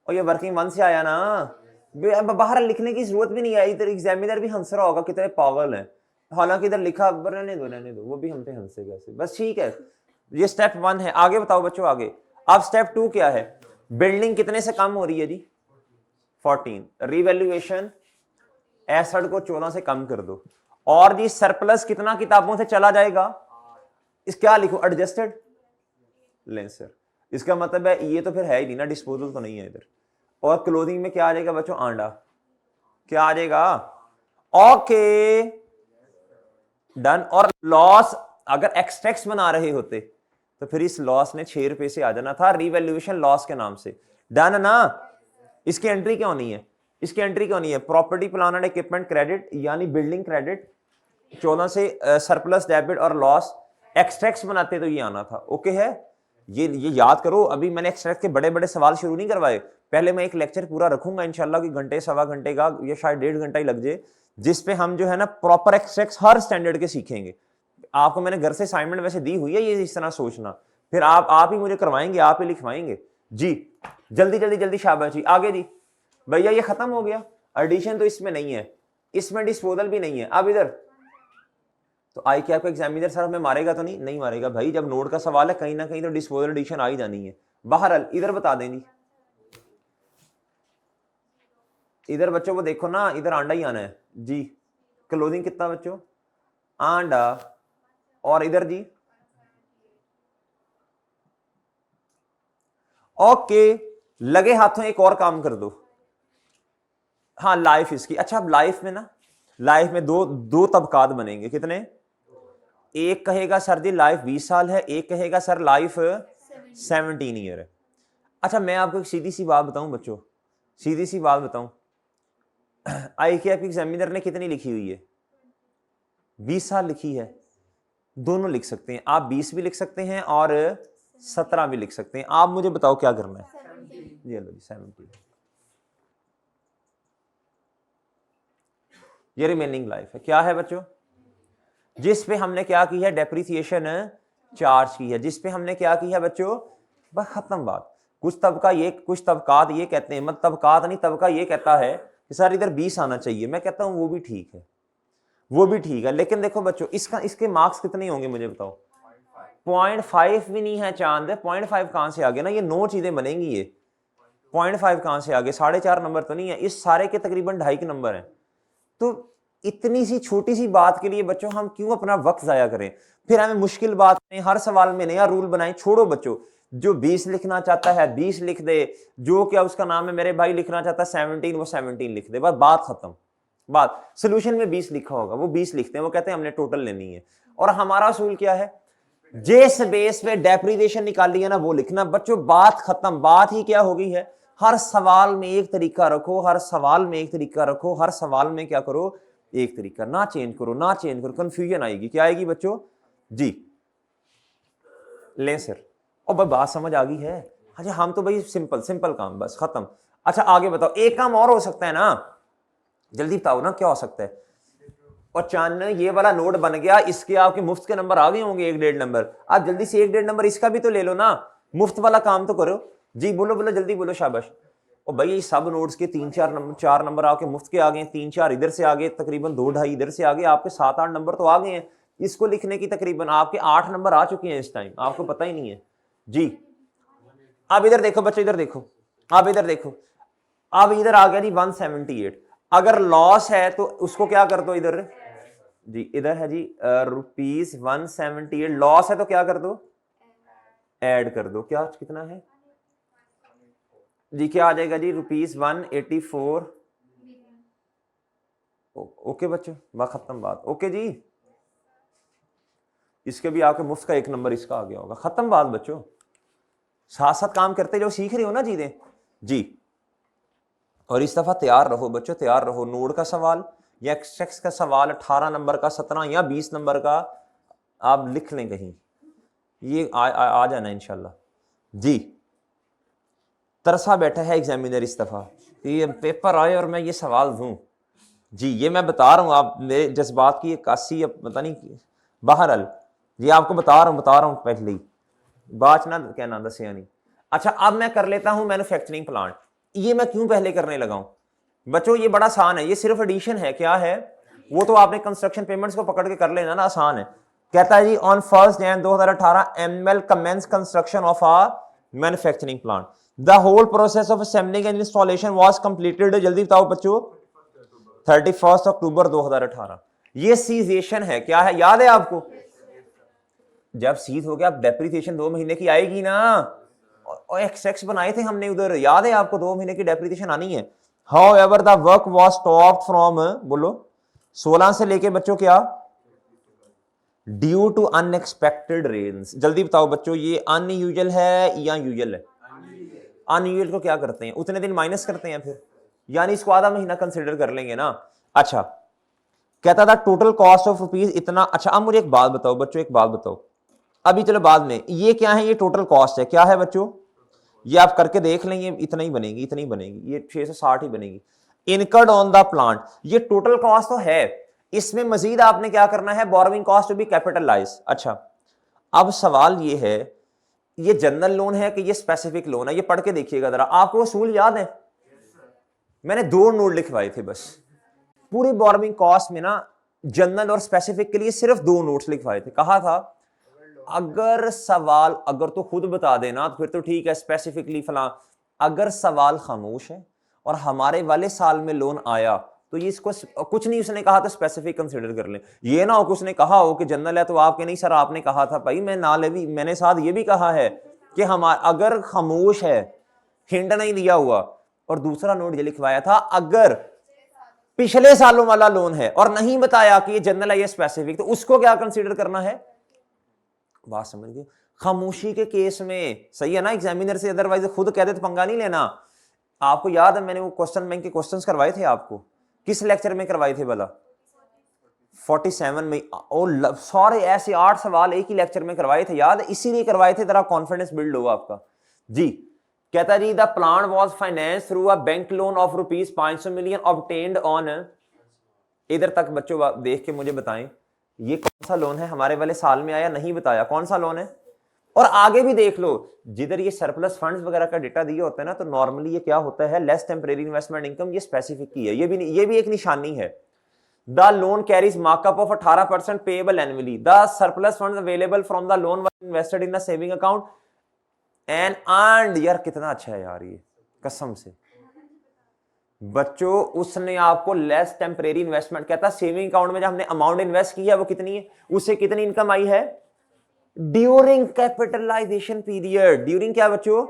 और ये वर्किंग वन से आया ना, बाहर लिखने की जरूरत भी नहीं है। इधर एग्जामिनर भी हंस रहा होगा कितने पागल है, हालांकि इधर लिखा रहने दो वो भी हम पे हंसेगा से, बस ठीक है। ये स्टेप 1 है। आगे बताओ बच्चों आगे। अब स्टेप 2 क्या है? बिल्डिंग कितने से कम हो रही है जी? 14। रिवैल्यूएशन एसेट को 14 से कम कर दो। और जी सरप्लस कितना किताबों से चला जाएगा? इस क्या लिखो? Adjusted lancer. इसका मतलब है ये तो फिर है ही नहीं ना, डिस्पोजल तो नहीं है इधर। और क्लोथिंग में क्या आ जाएगा बच्चों? आंडा। क्या आ जाएगा? Okay done. और लॉस अगर एक्सट्रैक्ट बना रहे होते तो फिर इस लॉस ने 6 रुपए से आ जाना था रिवैल्यूएशन लॉस के नाम से। डन ना? इसकी एंट्री क्यों नहीं है? इसकी एंट्री क्यों नहीं है? Property plan and equipment credit यानी बिल्डिंग क्रेडिट 14 से सरप्लस डेबिट और लॉस एक्सट्रैक्ट बनाते तो ये आना था। ओके है? ये याद करो। अभी मैंने एक्सट्रैक्ट के बड़े बड़े सवाल शुरू नहीं करवाए, पहले मैं एक लेक्चर पूरा रखूंगा इंशाल्लाह कि घंटे सवा घंटे का या शायद 1.5 घंटा ही लग जाए, जिसपे हम जो है ना प्रॉपर एक्सट्रैक्ट हर स्टैंडर्ड के सीखेंगे। आपको मैंने घर से असाइनमेंट वैसे दी हुई है, ये इस तरह सोचना, फिर आप ही मुझे करवाएंगे, आप ही लिखवाएंगे जी। जल्दी जल्दी जल्दी शाबाश जी। आगे जी भैया ये खत्म हो गया। एडिशन तो इसमें नहीं है, इसमें डिस्पोजल भी नहीं है। अब इधर तो आई क्या आपको एग्जामिनर सर हमें मारेगा तो नहीं मारेगा भाई, जब नोट का सवाल है कहीं ना कहीं तो डिस्पोजल एडिशन आ ही जानी है। बहरहाल इधर बता दें जी, इधर बच्चों को देखो ना, इधर आंडा ही आना है जी। क्लोथिंग कितना बच्चों? आंडा। और इधर जी ओके लगे हाथों एक और काम कर दो। हाँ लाइफ इसकी। अच्छा अब लाइफ में ना, लाइफ में दो तबकात बनेंगे। कितने? एक कहेगा सर जी लाइफ 20 साल है, एक कहेगा सर लाइफ 17 ईयर है। अच्छा मैं आपको एक सीधी सी बात बताऊं बच्चों, सीधी सी बात बताऊं, आई के आपके एग्जामिनर ने कितनी लिखी हुई है? 20 साल लिखी है। दोनों लिख सकते हैं आप, 20 भी लिख सकते हैं और 17 भी लिख सकते हैं। आप मुझे बताओ क्या करना है? ये लो जी 17। ये रिमेनिंग लाइफ है। क्या है बच्चों? जिस पे हमने क्या की है? डेप्रिसिएशन चार्ज की है। जिस पे हमने क्या की है बच्चों? बस खत्म बात। कुछ तबकात ये कहते हैं, मतलब तबकात नहीं, तबका ये कहता है कि सर इधर 20 आना चाहिए। मैं कहता हूं वो भी ठीक है, वो भी ठीक है, लेकिन देखो बच्चों इसके मार्क्स कितने होंगे मुझे बताओ? 0.5 भी नहीं है चांद। 0.5 कहां से आ गया ना, ये 9 चीजें बनेंगी। ये 0.5 कहां से आ गए? 4.5 नंबर तो नहीं है, इस सारे के तकरीबन 2.5 नंबर है। तो इतनी सी छोटी सी बात के लिए बच्चों हम क्यों अपना वक्त जाया करें? फिर हमें मुश्किल बात में हर सवाल में नया रूल बनाएं। छोड़ो बच्चों, जो 20 लिखना चाहता है 20 लिख दे, जो क्या उसका नाम है मेरे भाई लिखना चाहता है 17 वो 17 लिख दे, बस बात खत्म। बात सोल्यूशन में 20 लिखा होगा वो 20 लिखते हैं, वो कहते हैं हमने टोटल लेनी है। और हमारा असूल क्या है? जिस बेस पे डेप्रिसिएशन निकाली है ना वो लिखना। बच्चों बात खत्म। बात ही क्या हो गई है? हर सवाल में एक तरीका रखो, हर सवाल में एक तरीका रखो, हर सवाल में क्या करो? एक तरीका। ना चेंज करो, ना चेंज करो, कंफ्यूजन आएगी। क्या आएगी बच्चों? जी ले सर। और भाई बात समझ आ गई है? अच्छा हम तो भाई सिंपल सिंपल काम, बस खत्म। अच्छा आगे बताओ, एक काम और हो सकता है ना, जल्दी बताओ ना क्या हो सकता है? और चांद ये वाला नोट बन गया, इसके आपके मुफ्त के नंबर आ गए होंगे 1-1.5 नंबर। आप जल्दी से 1-1.5 नंबर इसका भी तो ले लो ना, मुफ्त वाला काम तो करो। जी बोलो बोलो जल्दी बोलो, शाबाश। और भाई सब नोट्स के 4 नंबर आपके मुफ्त के आ गए, 3-4 इधर से आ गए, तकरीबन 2-2.5 इधर से आ गए, आपके 7-8 नंबर तो आ गए हैं। इसको लिखने की तकरीबन आपके 8 नंबर आ चुके हैं इस टाइम, आपको पता ही नहीं है जी। अब इधर देखो बच्चे, इधर देखो, अब इधर देखो, अब इधर आ गया जी 178। अगर लॉस है तो उसको क्या कर दो इधर जी, इधर है जी ₹178। लॉस है तो क्या कर दो? ऐड कर दो। क्या कितना है जी? क्या आ जाएगा जी? ₹184। ओके बच्चों वाह खत्म बात। ओके जी, इसके भी आपके मुफ्त का 1 नंबर इसका आ गया होगा। खत्म बात बच्चों, साथ साथ काम करते जो सीख रहे हो ना चीजें जी। और इस दफा तैयार रहो बच्चों, तैयार रहो। नोड का सवाल या एक्स का सवाल 18 नंबर का, 17 या 20 नंबर का आप लिख लें कहीं, ये आ जाना इंशाल्लाह। जी तरसा बैठा है एग्जामिनर इस दफा, ये पेपर आए और मैं ये सवाल दूं। जी ये मैं बता रहा हूँ, आप मेरे जज्बात की कासी पता नहीं, बहरहाल ये आपको बता रहा हूँ पहले ही, बात ना कहना दसिया नहीं। अच्छा अब मैं कर लेता हूं मैन्युफैक्चरिंग प्लांट। ये मैं क्यों पहले करने लगा हूं बच्चों, ये बड़ा आसान है, ये सिर्फ एडिशन है। क्या है वो तो आपने कंस्ट्रक्शन पेमेंट्स को पकड़ के कर लेना ना, आसान है। कहता है जी on 1 January 2018 ML commences construction of a manufacturing plant, the whole process of assembling and installation was completed, जल्दी बताओ बच्चों, 31 अक्टूबर 2018। ये सीजेशन है, क्या है याद है आपको? जब सीज हो गया डेप्रिसिएशन 2 महीने की आएगी ना, और एक्स बनाए थे हमने उधर, याद है आपको? 2 महीने की डेप्रिसिएशन आनी है। How ever the work was stopped from, बोलो 16 से लेके बच्चों क्या, ड्यू टू अनएक्सपेक्टेड रेन्स। जल्दी बताओ बच्चों, ये अनयूजुअल है या यूजुअल है? अनयूजुअल को क्या करते हैं, उतने दिन माइनस करते हैं फिर, यानी इसको आधा महीना कंसिडर कर लेंगे ना। अच्छा कहता था टोटल कॉस्ट ऑफ रुपीज इतना। अच्छा अब मुझे एक बात बताओ बच्चों, एक बात बताओ, अभी चलो बाद में, ये क्या है, ये टोटल कॉस्ट है, क्या है बच्चों? ये आप करके देख लेंगे, इतना ही बनेगी, इतनी बनेगी, ये 660 ही बनेगी। इनकर्ड ऑन द प्लांट, ये टोटल कॉस्ट तो है, इसमें मजीद आपने क्या करना है, borrowing cost to be capitalize. अच्छा अब सवाल ये है, ये जनरल लोन है कि ये स्पेसिफिक लोन है, ये पढ़ के देखिएगा जरा, आपको असूल याद है? मैंने 2 नोट लिखवाए थे बस, पूरी बोरोइंग कॉस्ट में ना जनरल और स्पेसिफिक के लिए सिर्फ 2 नोट्स लिखवाए थे। कहा था अगर सवाल, अगर तो खुद बता देना तो फिर तो ठीक है, स्पेसिफिकली फला, अगर सवाल खामोश है और हमारे वाले साल में लोन आया तो ये इसको कुछ नहीं उसने कहा तो स्पेसिफिक कंसीडर कर लें। ये ना हो कि उसने कहा हो कि जनरल है तो आपके नहीं सर, आपने कहा था भाई, मैं ना ले भी, मैंने साथ ये भी कहा है कि हम अगर खामोश है, हिंट नहीं दिया हुआ। और दूसरा नोट ये लिखवाया था अगर पिछले सालों वाला लोन है और नहीं बताया कि ये जनरल है ये स्पेसिफिक, तो उसको क्या कंसीडर करना है। बात समझ गए? खामोशी के केस में सही है ना एग्जामिनर से, अदरवाइज खुद कह दे तो पंगा नहीं लेना। आपको याद है मैंने वो क्वेश्चन बैंक के क्वेश्चंस करवाए थे आपको, किस लेक्चर में करवाए थे भला? 47 में। और सारे ऐसे 8 सवाल एक ही लेक्चर में करवाए थे, याद है? इसीलिए करवाए थे, जरा कॉन्फिडेंस बिल्ड हो आपका। जी कहता जी the plan was finance through a bank loan of rupees 500 million obtained on, इधर तक बच्चों देख के मुझे बताएं ये कौन सा लोन है, हमारे वाले साल में आया, नहीं बताया कौन सा लोन है। और आगे भी देख लो, जिधर ये सरप्लस फंड्स वगैरह का डेटा दिया होता है ना, तो नॉर्मली ये क्या होता है, लेस टेम्परेरी इन्वेस्टमेंट इनकम, ये स्पेसिफिक की है, ये भी एक निशानी है। The loan carries markup of 18% payable annually, the surplus funds available from the loan were invested in a saving account and earned. यार कितना अच्छा है यार, ये कसम से बच्चों, उसने आपको लेस टेम्परेरी इन्वेस्टमेंट कहता, सेविंग अकाउंट में जब हमने अमाउंट इन्वेस्ट की है वो कितनी है, उससे कितनी इनकम आई है ड्यूरिंग कैपिटलाइजेशन पीरियड। ड्यूरिंग क्या बच्चों?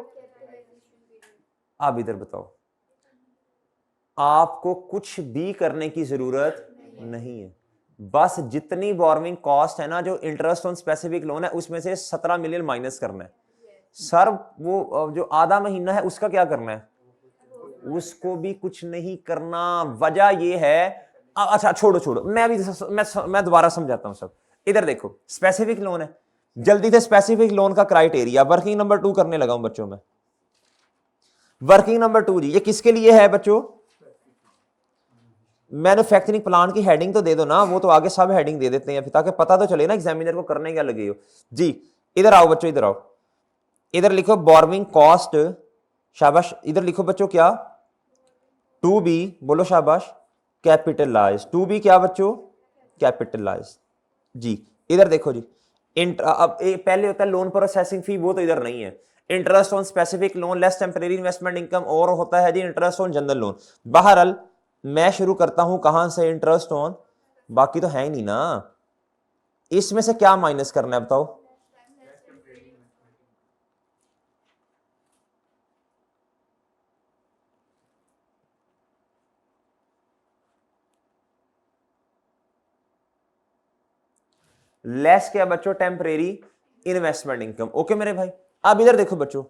आप इधर बताओ, आपको कुछ भी करने की जरूरत नहीं है, बस जितनी बोरोइंग कॉस्ट है ना, जो इंटरेस्ट ऑन स्पेसिफिक लोन है, उसमें से 17 मिलियन माइनस करना है। सर वो जो आधा महीना है उसका क्या करना है, उसको भी कुछ नहीं करना। वजह ये है, अच्छा छोड़ो मैं दोबारा समझाता हूं सब। इधर देखो स्पेसिफिक लोन है, जल्दी से स्पेसिफिक लोन का क्राइटेरिया, वर्किंग नंबर 2 करने लगा हूं बच्चों में। वर्किंग नंबर 2 जी, ये किसके लिए है बच्चों? मैन्युफैक्चरिंग प्लांट की हेडिंग तो दे दो ना, वो तो आगे सब हेडिंग दे देते हैं ताकि पता तो चले ना एग्जामिनर को करने क्या लगे हो। जी इधर आओ बच्चों, इधर आओ, इधर लिखो बोरोइंग कॉस्ट, शाबाश, इधर लिखो बच्चों क्या, टू बी, बोलो शाबाश, कैपिटलाइज। टू बी क्या बच्चों? कैपिटलाइज। जी इधर देखो जी, अब पहले होता है लोन प्रोसेसिंग फी, वो तो इधर नहीं है। Interest on specific loan less temporary investment income, और होता है जी इंटरेस्ट ऑन जनरल लोन। बहरहाल मैं शुरू करता हूं कहां से, इंटरेस्ट ऑन, बाकी तो है ही नहीं ना, इसमें से क्या माइनस करना है बताओ? लेस क्या बच्चों? Temporary investment income. ओके मेरे भाई, अब इधर देखो बच्चों,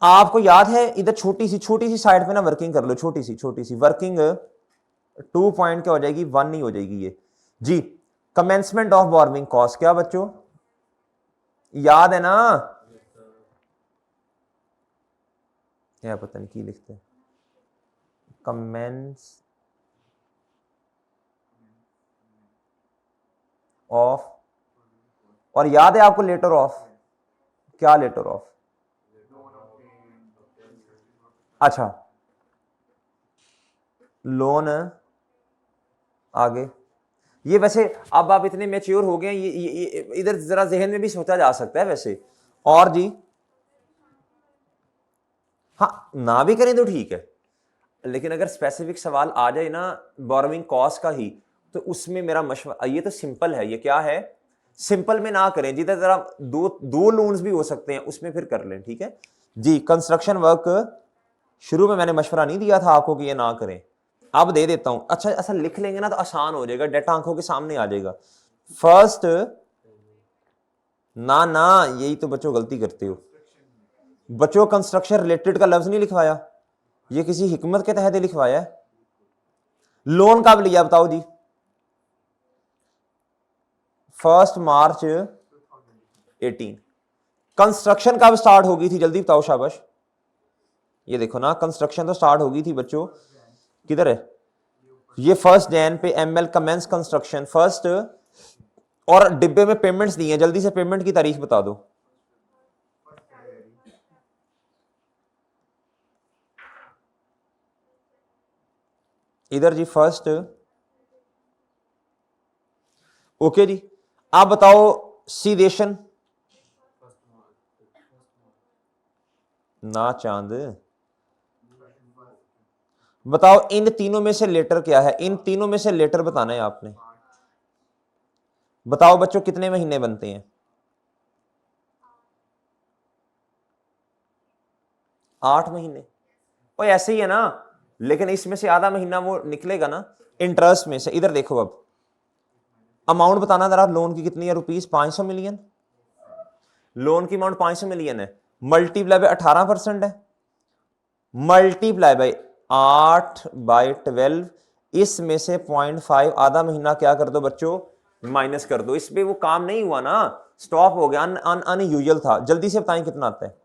आपको याद है इधर छोटी सी साइड पे ना वर्किंग कर लो, छोटी सी वर्किंग 2 पॉइंट क्या हो जाएगी, 1 नहीं हो जाएगी ये जी। कमेंसमेंट ऑफ बोरोइंग कॉस्ट क्या बच्चों याद है ना, क्या पता नहीं की लिखते हैं, कमेंस ऑफ, और याद है आपको लेटर ऑफ, क्या लेटर ऑफ, अच्छा लोन आगे। ये वैसे अब आप इतने मैच्योर हो गए, ये इधर जरा जहन में भी सोचा जा सकता है वैसे। और जी हाँ ना भी करें तो ठीक है, लेकिन अगर स्पेसिफिक सवाल आ जाए ना बोरोइंग कॉस्ट का ही, तो उसमें मेरा मशवरा, ये तो सिंपल है, ये क्या है सिंपल में ना करें, जिधर जरा दो लोन्स भी हो सकते हैं उसमें फिर कर लें, ठीक है जी। कंस्ट्रक्शन वर्क शुरू में मैंने मशवरा नहीं दिया था आपको कि ये ना करें, अब दे देता हूं। अच्छा ऐसा लिख लेंगे ना तो आसान हो जाएगा, डेटा आंखों के सामने आ जाएगा। फर्स्ट ना ना यही तो बच्चों गलती करते हो बच्चों, कंस्ट्रक्शन रिलेटेड का लफ्ज नहीं लिखवाया, ये किसी हिकमत के तहत लिखवाया है। लोन कब लिया बताओ जी, 1 मार्च 18। कंस्ट्रक्शन कब स्टार्ट होगी थी जल्दी बताओ शाबाश, ये देखो ना कंस्ट्रक्शन तो स्टार्ट होगी थी बच्चों, किधर है ये 1 जैन पे एमएल कमेंस कंस्ट्रक्शन फर्स्ट, और डिब्बे में पेमेंट्स दी हैं, जल्दी से पेमेंट की तारीख बता दो। इधर जी फर्स्ट, ओके जी। आप बताओ सीदेशन ना चांद, बताओ इन तीनों में से लेटर क्या है, इन तीनों में से लेटर बताना है आपने। बताओ बच्चों कितने महीने बनते हैं, 8 महीने। और ऐसे ही है ना, लेकिन इसमें से आधा महीना वो निकलेगा ना इंटरेस्ट में से। इधर देखो अब अमाउंट बताना जरा, लोन की कितनी है, रुपीज 500 मिलियन, लोन की अमाउंट 500 मिलियन है, मल्टीप्लाई बाय 18% है, मल्टीप्लाई बाय 8/12, इसमें से 0.5 आधा महीना क्या कर दो बच्चों माइनस कर दो। इस पे वो काम नहीं हुआ ना, स्टॉप हो गया, अनयूजुअल था। जल्दी से बताएं कितना आता है,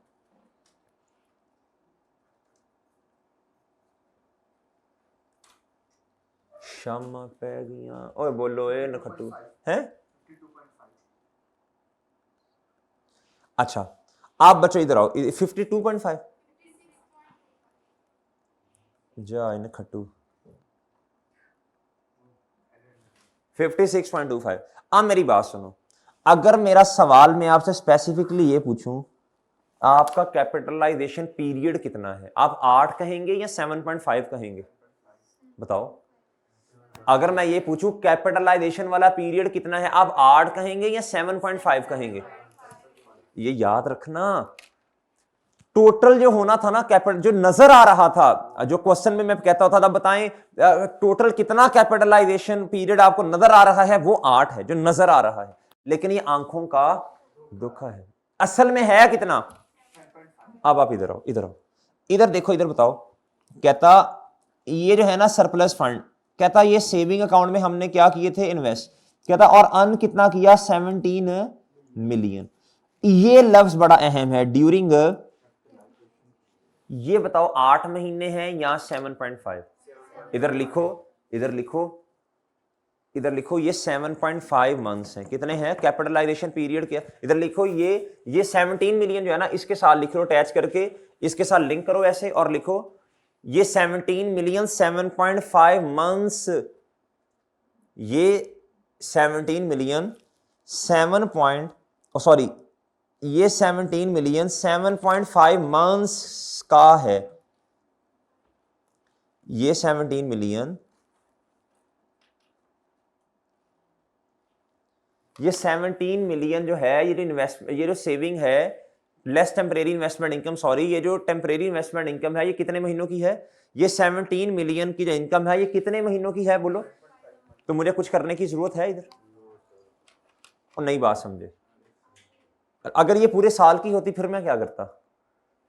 शामा पै गया, ओए बोलो ए नखटू है। अच्छा आप बच्चों इधर आओ, 52.5 जा इन खट्टू 56.25। अब मेरी बात सुनो, अगर मेरा सवाल मैं आपसे स्पेसिफिकली ये पूछूं आपका कैपिटलाइजेशन पीरियड कितना है, आप 8 कहेंगे या 7.5 कहेंगे बताओ। अगर मैं ये पूछूं कैपिटलाइजेशन वाला पीरियड कितना है, आप 8 कहेंगे या 7.5 कहेंगे। ये याद रखना, टोटल जो होना था ना कैपिटल, जो नजर आ रहा था, जो क्वेश्चन में मैं कहता था बताएं टोटल कितना कैपिटलाइजेशन पीरियड आपको नजर आ रहा है, वो 8 है जो नजर आ रहा है, लेकिन ये आंखों का दुख है, असल में है कितना। अब आप इधर आओ, इधर आओ, इधर देखो, इधर बताओ। कहता ये जो है ना सरप्लस फंड, कहता ये सेविंग अकाउंट में हमने क्या किए थे इन्वेस्ट, कहता और अर्न कितना किया 17 मिलियन। ये लफ्ज बड़ा अहम है, ड्यूरिंग, ये बताओ 8 महीने हैं या 7.5। इधर लिखो, इधर लिखो, इधर लिखो, ये 7.5 मंथ्स हैं। कितने हैं कैपिटलाइजेशन पीरियड क्या, इधर लिखो, ये 17 मिलियन जो है ना इसके साथ लिख लो अटैच करके, इसके साथ लिंक करो ऐसे और लिखो ये 17 मिलियन 7.5 मंथ्स, ये 17 मिलियन 7 पॉइंट, सॉरी ये 17 मिलियन 7.5 मंथ्स का है, ये 17 मिलियन, ये 17 मिलियन जो है, ये जो इन्वेस्ट, ये जो सेविंग है less temporary investment income, sorry ये जो टेम्परेरी इन्वेस्टमेंट इनकम है ये कितने महीनों की है, ये 17 मिलियन की जो इनकम है ये कितने महीनों की है बोलो। तो मुझे कुछ करने की जरूरत है इधर, और नई बात समझे, अगर ये पूरे साल की होती फिर मैं क्या करता,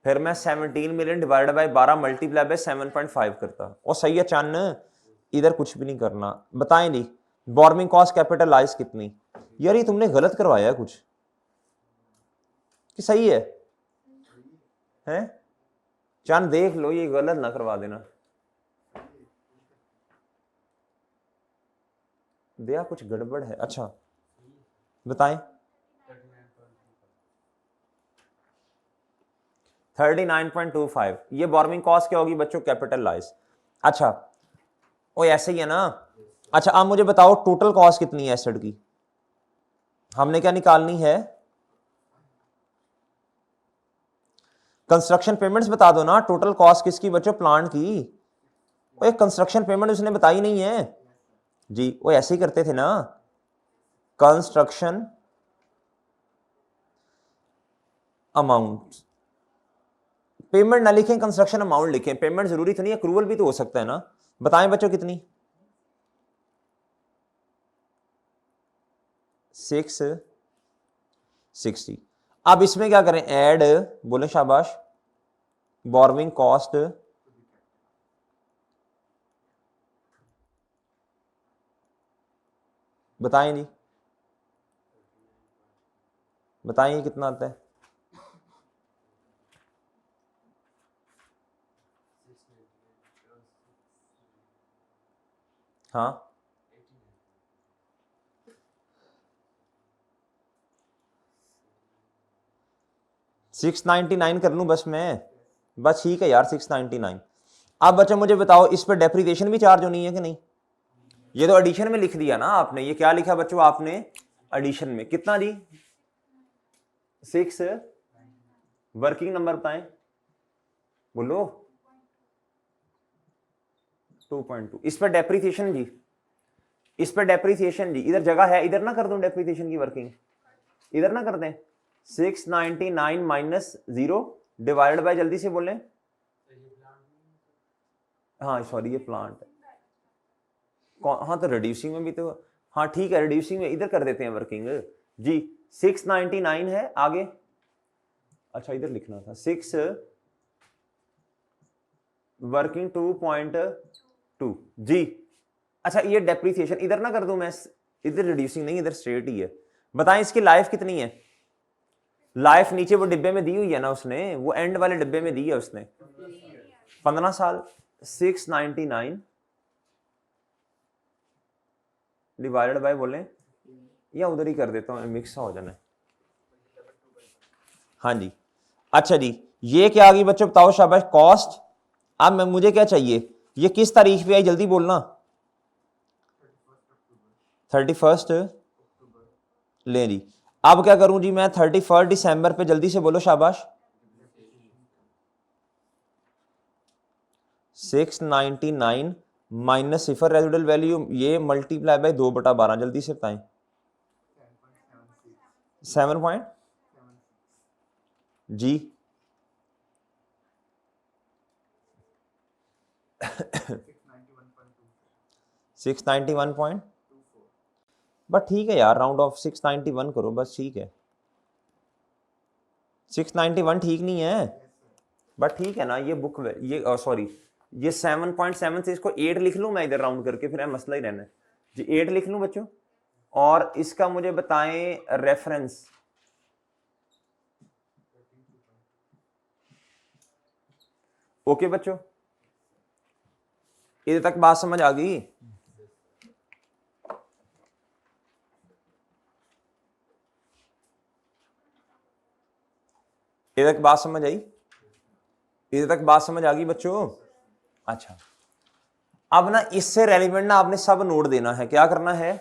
फिर मैं 17 million divided by 12 multiply by 7.5 करता। और सही है चन्न, इधर कुछ भी नहीं करना। बताएं नहीं बोरोइंग कॉस्ट कैपिटलाइज कितनी। यार ये तुमने गलत करवाया है कुछ कि सही है? हैं चंद देख लो, ये गलत ना करवा देना। दिया कुछ गड़बड़ है। अच्छा बताएं। 39.25 ये बोरोइंग कॉस्ट क्या होगी बच्चों? कैपिटलाइज। अच्छा वो ऐसे ही है ना। अच्छा आप मुझे बताओ टोटल कॉस्ट कितनी है एसेट की? हमने क्या निकालनी है? कंस्ट्रक्शन पेमेंट्स बता दो ना। टोटल कॉस्ट किसकी बच्चों? प्लांट की। वो एक कंस्ट्रक्शन पेमेंट उसने बताई नहीं है जी। वो ऐसे ही करते थे ना, कंस्ट्रक्शन अमाउंट। पेमेंट ना लिखें, कंस्ट्रक्शन अमाउंट लिखें। पेमेंट जरूरी तो नहीं, अक्रूवल भी तो हो सकता है ना। बताएं बच्चों कितनी? 660। अब इसमें क्या करें? ऐड, बोले शाबाश, बोरोइंग कॉस्ट बताएं जी, बताएं कितना आता है? हाँ 699 कर लूं बस मैं? बस ठीक है यार 699। अब बच्चा मुझे बताओ इस पर डेप्रिसिएशन भी चार्ज होनी है कि नहीं? ये तो एडिशन में लिख दिया ना आपने। ये क्या लिखा बच्चों आपने एडिशन में? कितना जी? 6 वर्किंग नंबर बताएं, बोलो। 2.2। इस पर डेप्रिसिएशन जी, इस पर डेप्रिसिएशन जी, इधर जगह है, इधर ना कर दूं डेप्रिसिएशन की वर्किंग, इधर ना कर दें। 699 माइनस 0 डिवाइडेड बाय, जल्दी से बोलें। हाँ सॉरी ये प्लांट है। हाँ तो रिड्यूसिंग में भी तो, हाँ ठीक है रिड्यूसिंग में इधर कर देते हैं वर्किंग जी। 699 है आगे। अच्छा इधर लिखना था 6 वर्किंग 2.2 जी। अच्छा ये डेप्रिसिएशन इधर ना कर दूं मैं, इधर रिड्यूसिंग नहीं, इधर स्ट्रेट ही है। बताएं इसकी लाइफ कितनी है? लाइफ नीचे वो डिब्बे में दी हुई है ना उसने, वो एंड वाले डिब्बे में दी है उसने, 15 साल। 699 डिवाइडेड बाय बोले, या उधर ही कर देता हूँ मिक्स हो जाना है। हाँ जी। अच्छा जी ये क्या आ गई बच्चों बताओ शाबाश कॉस्ट। अब मैं मुझे क्या चाहिए? ये किस तारीख पे आई जल्दी बोलना। 31 ले जी। अब क्या करूं जी मैं? 31 दिसंबर पे, जल्दी से बोलो शाबाश। 699 माइनस सिफर रेजिडुअल वैल्यू, ये मल्टीप्लाई बाय 2/12, जल्दी से बताएं। 7 पॉइंट जी 691 बस ठीक है यार, राउंड ऑफ 691 करो बस, ठीक है। 691 ठीक नहीं है बट ठीक है ना। ये बुक ये सॉरी ये 7.7 से इसको 8 लिख लूं मैं इधर राउंड करके, फिर मसला ही रहना है जी। 8 लिख लूं बच्चों। और इसका मुझे बताएं रेफरेंस। ओके बच्चों इधर तक बात समझ आ गई? इधर तक बात समझ आई? इधर तक बात समझ आ गई बच्चों? अच्छा अब ना इससे रेलिवेंट ना आपने सब नोट देना है। क्या करना है?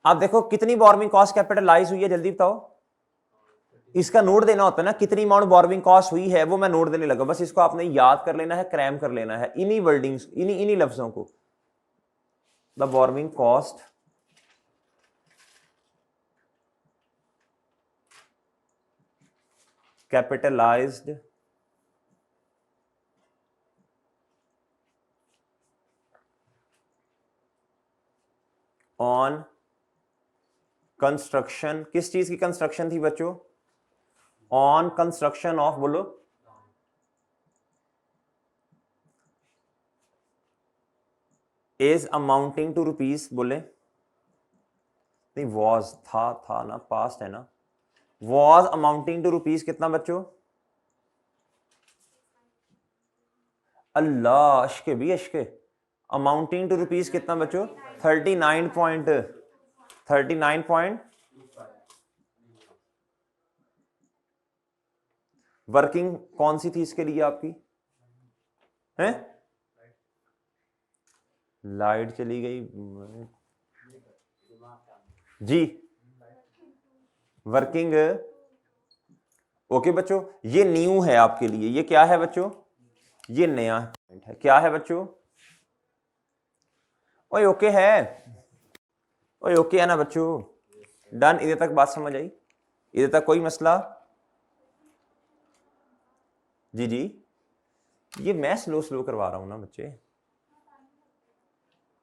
अब देखो कितनी बोरोइंग कॉस्ट कैपिटलाइज हुई है, जल्दी बताओ। इसका नोट देना होता है ना, कितनी अमाउंट बोरोइंग कॉस्ट हुई है वो मैं नोट देने लगा। बस इसको आपने याद कर लेना है, क्रैम कर लेना है इन्हीं वर्डिंग्स, इन्हीं लफ्जों को। The borrowing cost capitalised on construction, किस चीज की कंस्ट्रक्शन थी बच्चों? ऑन कंस्ट्रक्शन ऑफ, बोलो, इज अमाउंटिंग टू रुपीज, बोले नहीं, वॉज था ना, पास्ट है ना, वॉज अमाउंटिंग टू रुपीज कितना बच्चों? अल्लाह, अशके भी अशके, अमाउंटिंग टू रुपीज कितना बच्चों? 39 वर्किंग कौन सी थी इसके लिए आपकी? है लाइट चली गई जी, वर्किंग। ओके बच्चों, ये न्यू है आपके लिए, ये क्या है बच्चों? ये नया है, क्या है बच्चों? ओए ओके है, ओए ओके है ना बच्चों? डन, इधर तक बात समझ आई? इधर तक कोई मसला? जी जी, ये मैं स्लो स्लो करवा रहा हूं ना बच्चे।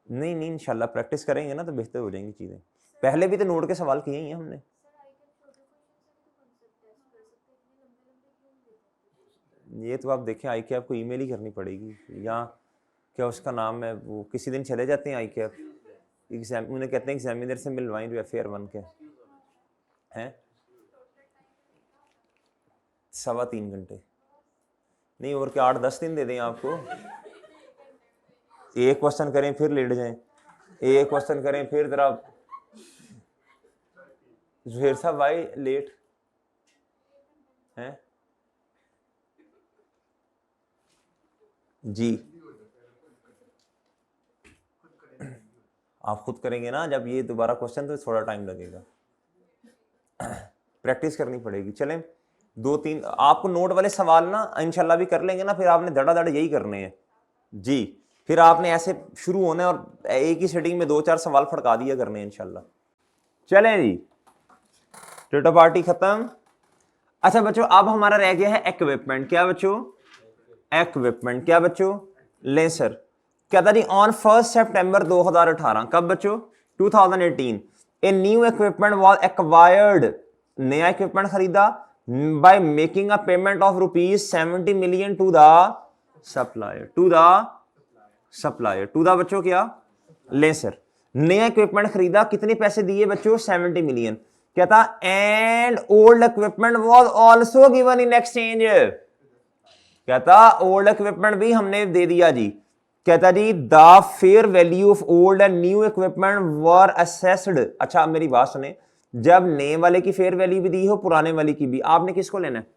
नहीं नहीं, इंशाल्लाह प्रैक्टिस करेंगे ना तो बेहतर हो जाएंगी चीजें। पहले भी तो नोट के सवाल किए ही हैं हमने। ये तो आप देखें, आई के आपको ईमेल ही करनी पड़ेगी, या क्या उसका नाम है, वो किसी दिन चले जाते हैं आई के एग्जाम, उन्हें कहते हैं एग्जामिनर से मिलवाएं जो FAR1 के हैं। 3.25 घंटे नहीं, और क्या 8-10 दिन दे दें आपको? एक क्वेश्चन करें फिर लेट जाएं, एक क्वेश्चन करें फिर जरा। जुहेर साहब भाई लेट हैं जी, आप खुद करेंगे ना जब ये दोबारा क्वेश्चन, तो थोड़ा टाइम लगेगा, प्रैक्टिस करनी पड़ेगी। चलें, 2-3 आपको नोट वाले सवाल ना इंशाल्लाह भी कर लेंगे ना, फिर आपने धड़ाधड़ यही करने हैं जी, फिर आपने ऐसे शुरू होना है और एक ही सेटिंग में 2-4 सवाल फड़का दिया करने हैं इंशाल्लाह। चलें जी, टेटो पार्टी खत्म। अच्छा बच्चों, अब हमारा रह गया है इक्विपमेंट। क्या बच्चों? इक्विपमेंट। क्या बच्चों? ले सर, क्या था जी? ऑन 1 सितंबर 2018, कब बच्चों? 2018, a new equipment was acquired, नया इक्विपमेंट खरीदा, by making a payment of ₹70 million to the supplier, to the supplier, to the बच्चों क्या? ले सर, नया इक्विपमेंट खरीदा, कितने पैसे दिए बच्चों? 70 मिलियन। क्या था? And old equipment was also given in exchange, कहता ओल्ड इक्विपमेंट भी हमने दे दिया जी। कहता जी the fair value of old and new equipment were assessed. अच्छा मेरी बात सुने, जब नए वाले की फेयर वैल्यू भी दी हो, पुराने वाले की भी, आपने किसको लेना है?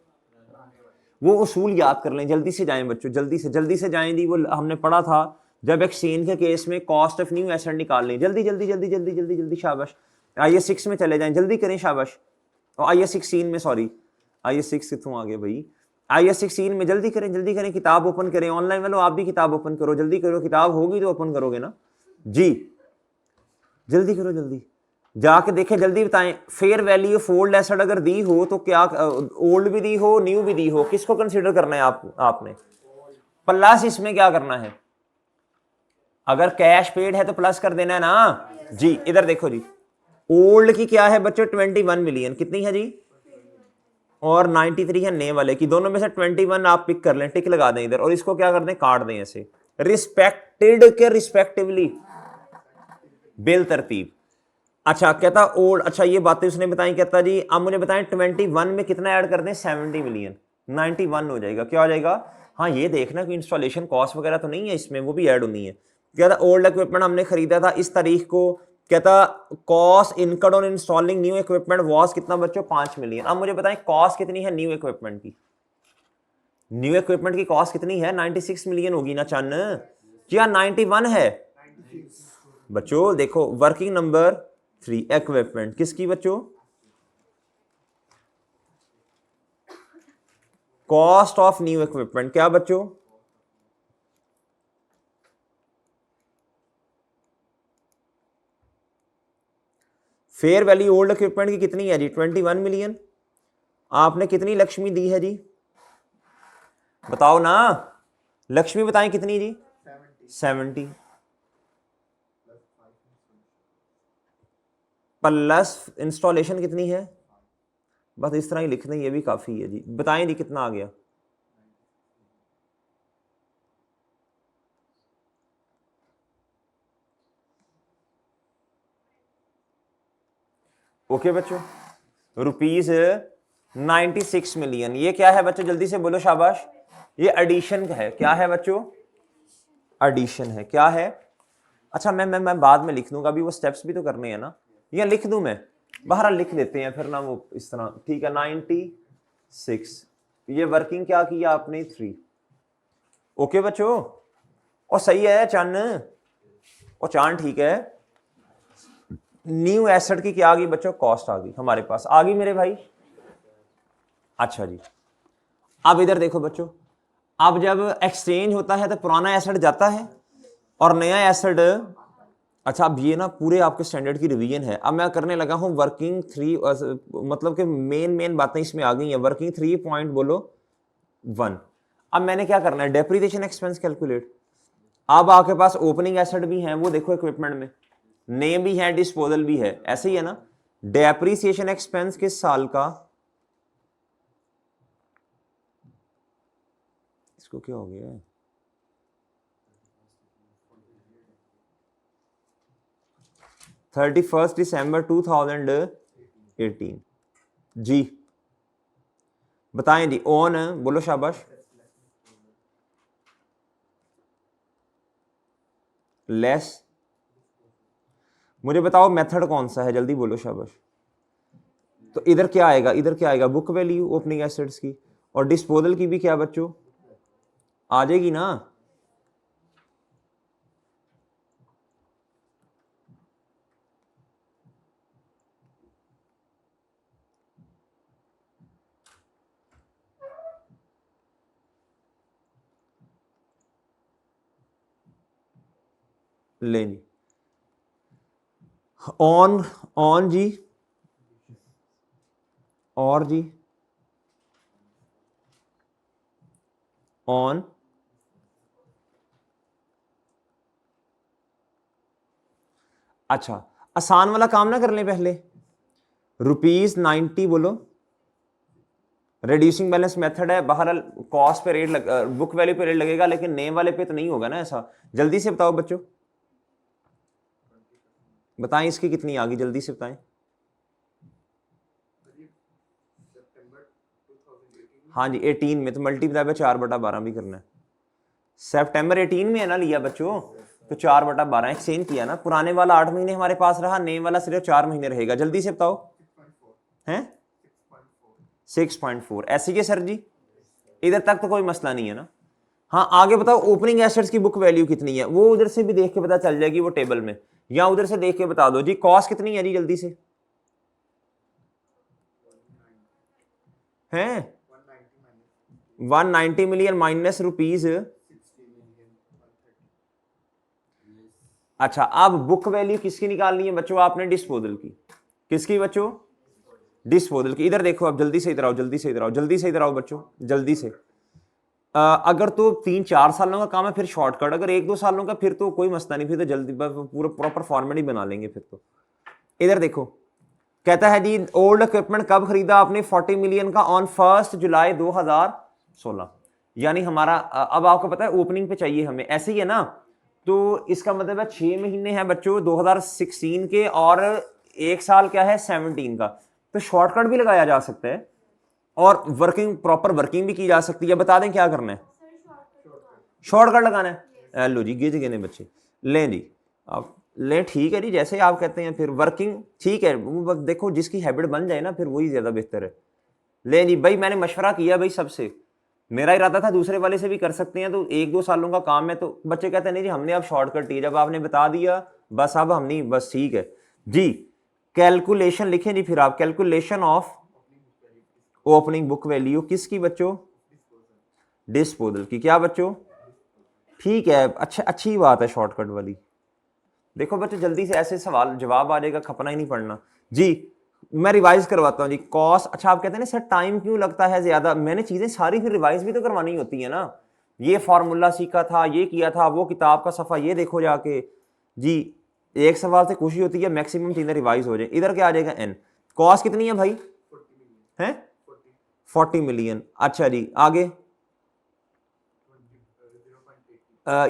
वो उसूल याद कर लें, जल्दी से जाएं बच्चों, जल्दी से जाएं जी। वो हमने पढ़ा था जब एक्सचेंज के केस में कॉस्ट ऑफ न्यू एसेट निकाल लें। जल्दी जल्दी जल्दी जल्दी जल्दी जल्दी, शाबाश। IS 6 में चले जाएं, जल्दी करें, शाबाश। और IS 16 में, सॉरी IS 6 कितों आ गए भाई, IS 16 में जल्दी करें, किताब ओपन करें। ऑनलाइन वालों आप भी किताब ओपन करो, जल्दी करो, किताब होगी तो ओपन करोगे ना जी, जल्दी करो, जल्दी जाके देखें, जल्दी बताएं। Fair value of old asset अगर दी हो तो क्या, ओल्ड भी दी हो न्यू भी दी हो, किसको कंसीडर करना है आपने? प्लस इसमें क्या करना है? अगर कैश पेड है तो प्लस कर देना है ना जी। इधर देखो जी, ओल्ड की क्या है बच्चों? 21 मिलियन, कितनी है जी? और 93 है नए वाले की, दोनों में से 21 आप पिक कर लें, टिक लगा दें इधर, और इसको क्या कर दें? काट दें ऐसे, रिस्पेक्टेड के रिस्पेक्टिवली, बिल तरतीब। अच्छा कहता ओल्ड, अच्छा ये बातें उसने बताई, कहता जी अब मुझे बताएं 21 में कितना ऐड कर दें? 70 मिलियन, 91 हो जाएगा। क्या हो जाएगा? हाँ ये देखना कि इंस्टॉलेशन कॉस्ट वगैरह तो नहीं है इसमें, वो भी ऐड होनी है। कहता ओल्ड इक्विपमेंट हमने खरीदा था इस तारीख को, कहता cost income on installing new equipment was कितना बच्चों? 5 मिलियन। अब मुझे बताएं कॉस्ट कितनी है न्यू इक्विपमेंट की? न्यू इक्विपमेंट की कॉस्ट कितनी है? 96 मिलियन होगी ना चन्न, क्या 91 है बच्चों? देखो वर्किंग नंबर 3 इक्विपमेंट किसकी बच्चों? कॉस्ट ऑफ न्यू इक्विपमेंट, क्या बच्चों? फेयर वैल्यू ओल्ड इक्विपमेंट की कितनी है जी? 21 मिलियन। आपने कितनी लक्ष्मी दी है जी? बताओ ना, लक्ष्मी बताएं कितनी जी? 70। प्लस इंस्टॉलेशन कितनी है, बस इस तरह ही लिखना, ये भी काफ़ी है जी। बताएं जी कितना आ गया। ओके बच्चों, ₹96 मिलियन। ये क्या है बच्चों, जल्दी से बोलो शाबाश। ये एडिशन है, क्या है बच्चों, एडिशन है, क्या है। अच्छा मैं बाद में लिख दूंगा, अभी वो स्टेप्स भी तो करने हैं ना, या लिख दूं मैं, बहरहाल लिख देते हैं फिर ना वो इस तरह, ठीक है। 96, ये वर्किंग क्या किया आपने, 3। ओके बच्चों, और सही है चन, और चांद ठीक है। न्यू एसेट की क्या आ गई बच्चों, कॉस्ट आ गई हमारे पास, आ गई मेरे भाई। अच्छा जी, अब इधर देखो बच्चों, अब जब एक्सचेंज होता है तो पुराना एसेट जाता है और नया एसेट, अच्छा अब ये ना पूरे आपके स्टैंडर्ड की रिवीजन है। अब मैं करने लगा हूं वर्किंग 3, मतलब कि मेन बातें इसमें आ गई हैं। वर्किंग 3 पॉइंट बोलो 1। अब मैंने क्या करना है, डेप्रिसिएशन एक्सपेंस कैलकुलेट। अब आपके पास ओपनिंग एसेट भी है, वो देखो इक्विपमेंट में, नेम भी है, डिस्पोजल भी है, ऐसे ही है ना। डेप्रिसिएशन एक्सपेंस किस साल का, इसको क्या हो गया है, 31 दिसंबर 2018 जी। बताएं जी, ओन बोलो शाबाश, लेस, मुझे बताओ मेथड कौन सा है, जल्दी बोलो शाबाश। तो इधर क्या आएगा, इधर क्या आएगा, बुक वैल्यू ओपनिंग एसेट्स की, और डिस्पोजल की भी क्या बच्चों आ जाएगी ना। ले जी, ऑन ऑन जी, और जी ऑन, अच्छा आसान वाला काम ना कर लें पहले, ₹90 बोलो, रिड्यूसिंग बैलेंस मेथड है, बहरहाल कॉस्ट पे रेट बुक वैल्यू पे रेट लगेगा, लेकिन नेम वाले पे तो नहीं होगा ना ऐसा। जल्दी से बताओ बच्चों, बताएं इसकी कितनी आ गई, जल्दी से बताएं। हाँ जी 18 में, तो मल्टीप्लाई बाय 4/12 भी करना है। सितंबर 18 में है ना लिया बच्चों, तो 4/12 एक्सचेंज किया ना। पुराने वाला 8 महीने हमारे पास रहा, नेम वाला सिर्फ 4 महीने रहेगा। जल्दी से बताओ, हैं 6.4, ऐसे ही सर जी, इधर तक तो कोई मसला नहीं है ना। हाँ आगे बताओ, ओपनिंग एसेट्स की बुक वैल्यू कितनी है, वो उधर से भी देख के पता चल जाएगी वो टेबल में, या उधर से देख के बता दो जी। कॉस्ट कितनी है जी, जल्दी से हैं, 190 मिलियन माइनस रुपीज। अच्छा अब बुक वैल्यू किसकी निकालनी है बच्चों, आपने डिस्पोजल की, किसकी बच्चों, डिस्पोजल की। इधर देखो, अब जल्दी से इधर आओ, जल्दी से इधर आओ, जल्दी से इधर आओ बच्चों, जल्दी से। अगर तो 3-4 सालों का काम है फिर शॉर्टकट, अगर 1-2 सालों का फिर तो कोई मसला नहीं, फिर तो जल्दी पूरा प्रॉपर फॉर्मेट ही बना लेंगे फिर तो। इधर देखो, कहता है जी ओल्ड इक्विपमेंट कब खरीदा आपने, 40 मिलियन का ऑन 1 जुलाई 2016, यानी हमारा अब आपको पता है ओपनिंग पे चाहिए हमें, ऐसे ही है ना। तो इसका मतलब है 6 महीने हैं बच्चों 2016 के, और 1 साल क्या है 17 का, तो शॉर्टकट भी लगाया जा सकता है और वर्किंग प्रॉपर वर्किंग भी की जा सकती है। बता दें क्या करना है, शॉर्टकट लगाना है। लो जी गिज गए बच्चे, लें जी आप लें, ठीक है जी जैसे आप कहते हैं, फिर वर्किंग ठीक है, वो देखो जिसकी हैबिट बन जाए ना फिर वही ज्यादा बेहतर है। लें जी भाई, मैंने मशवरा किया भाई सबसे, मेरा इरादा था दूसरे वाले से भी कर सकते हैं, तो 1-2 सालों का काम है, तो बच्चे कहते हैं नहीं जी हमने अब शॉर्टकट ही, जब आपने बता दिया बस अब हम नहीं, बस ठीक है जी। कैलकुलेशन लिखें जी फिर आप, calculation of opening book value किसकी बच्चों, डिस्पोजल की, क्या बच्चों, ठीक है, अच्छा अच्छी बात है शॉर्टकट वाली। देखो बच्चों जल्दी से ऐसे सवाल जवाब आ जाएगा, खपना ही नहीं पड़ना जी। मैं रिवाइज करवाता हूँ जी, कॉस्ट, अच्छा आप कहते हैं ना सर टाइम क्यों लगता है ज्यादा, मैंने चीजें सारी फिर रिवाइज भी तो करवानी होती है ना। ये फार्मूला सीखा था, ये किया था, वो किताब का सफा ये देखो जाके जी। एक सवाल से खुशी होती है, मैक्सिमम चीजें रिवाइज हो जाए। इधर क्या आ जाएगा एन, कॉस्ट कितनी है भाई, हैं 40 मिलियन। अच्छा जी आगे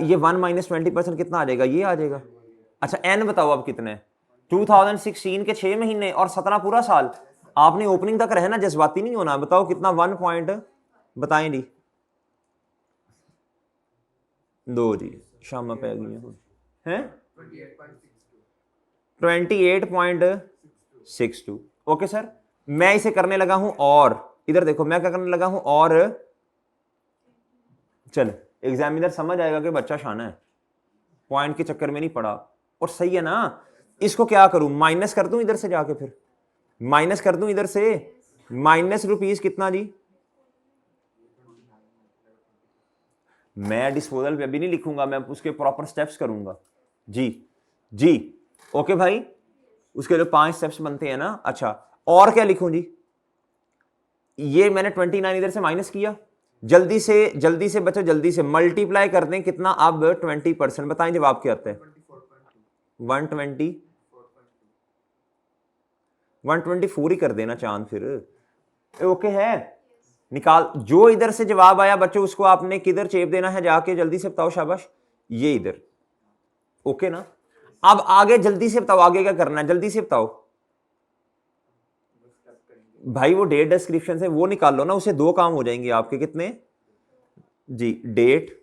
ये 1 माइनस 20% कितना आ जाएगा, ये आ जाएगा। अच्छा एन बताओ अब कितने हैं, 2016 के 6 महीने और 17 पूरा साल। आपने ओपनिंग तक रहना, जज्बाती नहीं होना। बताओ कितना, 1 पॉइंट बताएं जी, 2 जी शाम पे गई हैं 28.62। ओके सर, मैं इसे करने लगा हूं और इधर देखो मैं क्या करने लगा हूं, और चल एग्जामिनर समझ आएगा कि बच्चा शाना है, पॉइंट के चक्कर में नहीं पड़ा। और सही है ना, इसको क्या करूं, माइनस कर दूं इधर से जाके, फिर माइनस कर दूं इधर से, माइनस रुपीज कितना जी, मैं डिस्पोजल पे अभी नहीं लिखूंगा, मैं उसके प्रॉपर स्टेप्स करूंगा जी। जी ओके भाई, उसके जो 5 स्टेप्स बनते हैं ना। अच्छा और क्या लिखूं जी, ये मैंने 29 इधर से माइनस किया, जल्दी से बच्चों जल्दी से मल्टीप्लाई कर दें कितना अब 20%, बताएं जवाब क्या आता है, 124 ही कर देना चांद फिर। ओके है, निकाल जो इधर से जवाब आया बच्चों उसको आपने किधर चेप देना है जाके, जल्दी से बताओ, शाबाश ये इधर। ओके ना, अब आगे जल्दी से बताओ, आगे क्या करना है जल्दी से बताओ भाई। वो डेट डिस्क्रिप्शन से वो निकाल लो ना, उसे 2 काम हो जाएंगे आपके, कितने जी, डेट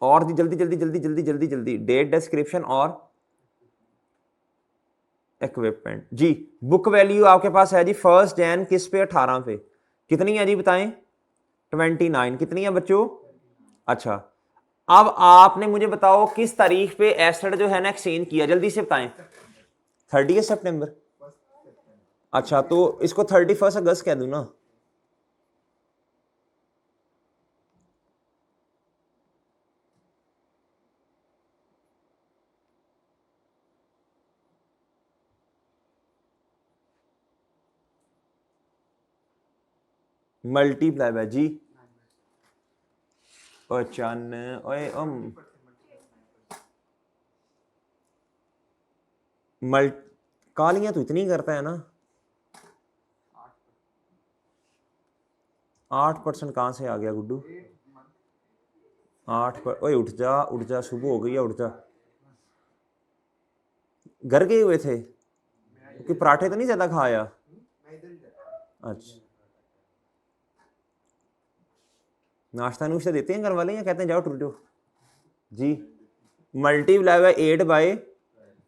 और जल्दी जल्दी जल्दी जल्दी जल्दी जल्दी, डेट डिस्क्रिप्शन और इक्विपमेंट जी। बुक वैल्यू आपके पास है जी 1 जैन किस पे, 18 पे, कितनी है जी बताएं, 29 कितनी है बच्चों। अच्छा अब आपने मुझे बताओ किस तारीख पे एसेट जो है ना एक्सचेंज किया, जल्दी से बताएं, 30 सितंबर। अच्छा तो इसको 31 अगस्त कह दूं ना, मल्टीप्लाई बाय जी, ओए चन ओए कालियां तो इतनी करता है ना, 8% कहां से आ गया गुड्डू, 8 पर, ओए उठ जा सुबह हो गई है, उठ जा। घर गए हुए थे क्योंकि पराठे तो नहीं ज्यादा खाया। अच्छा नाश्ता नुश्ता देते हैं घर वाले या कहते हैं जाओ टूट जाओ जी। मल्टीप्लाई बाय 8 बाय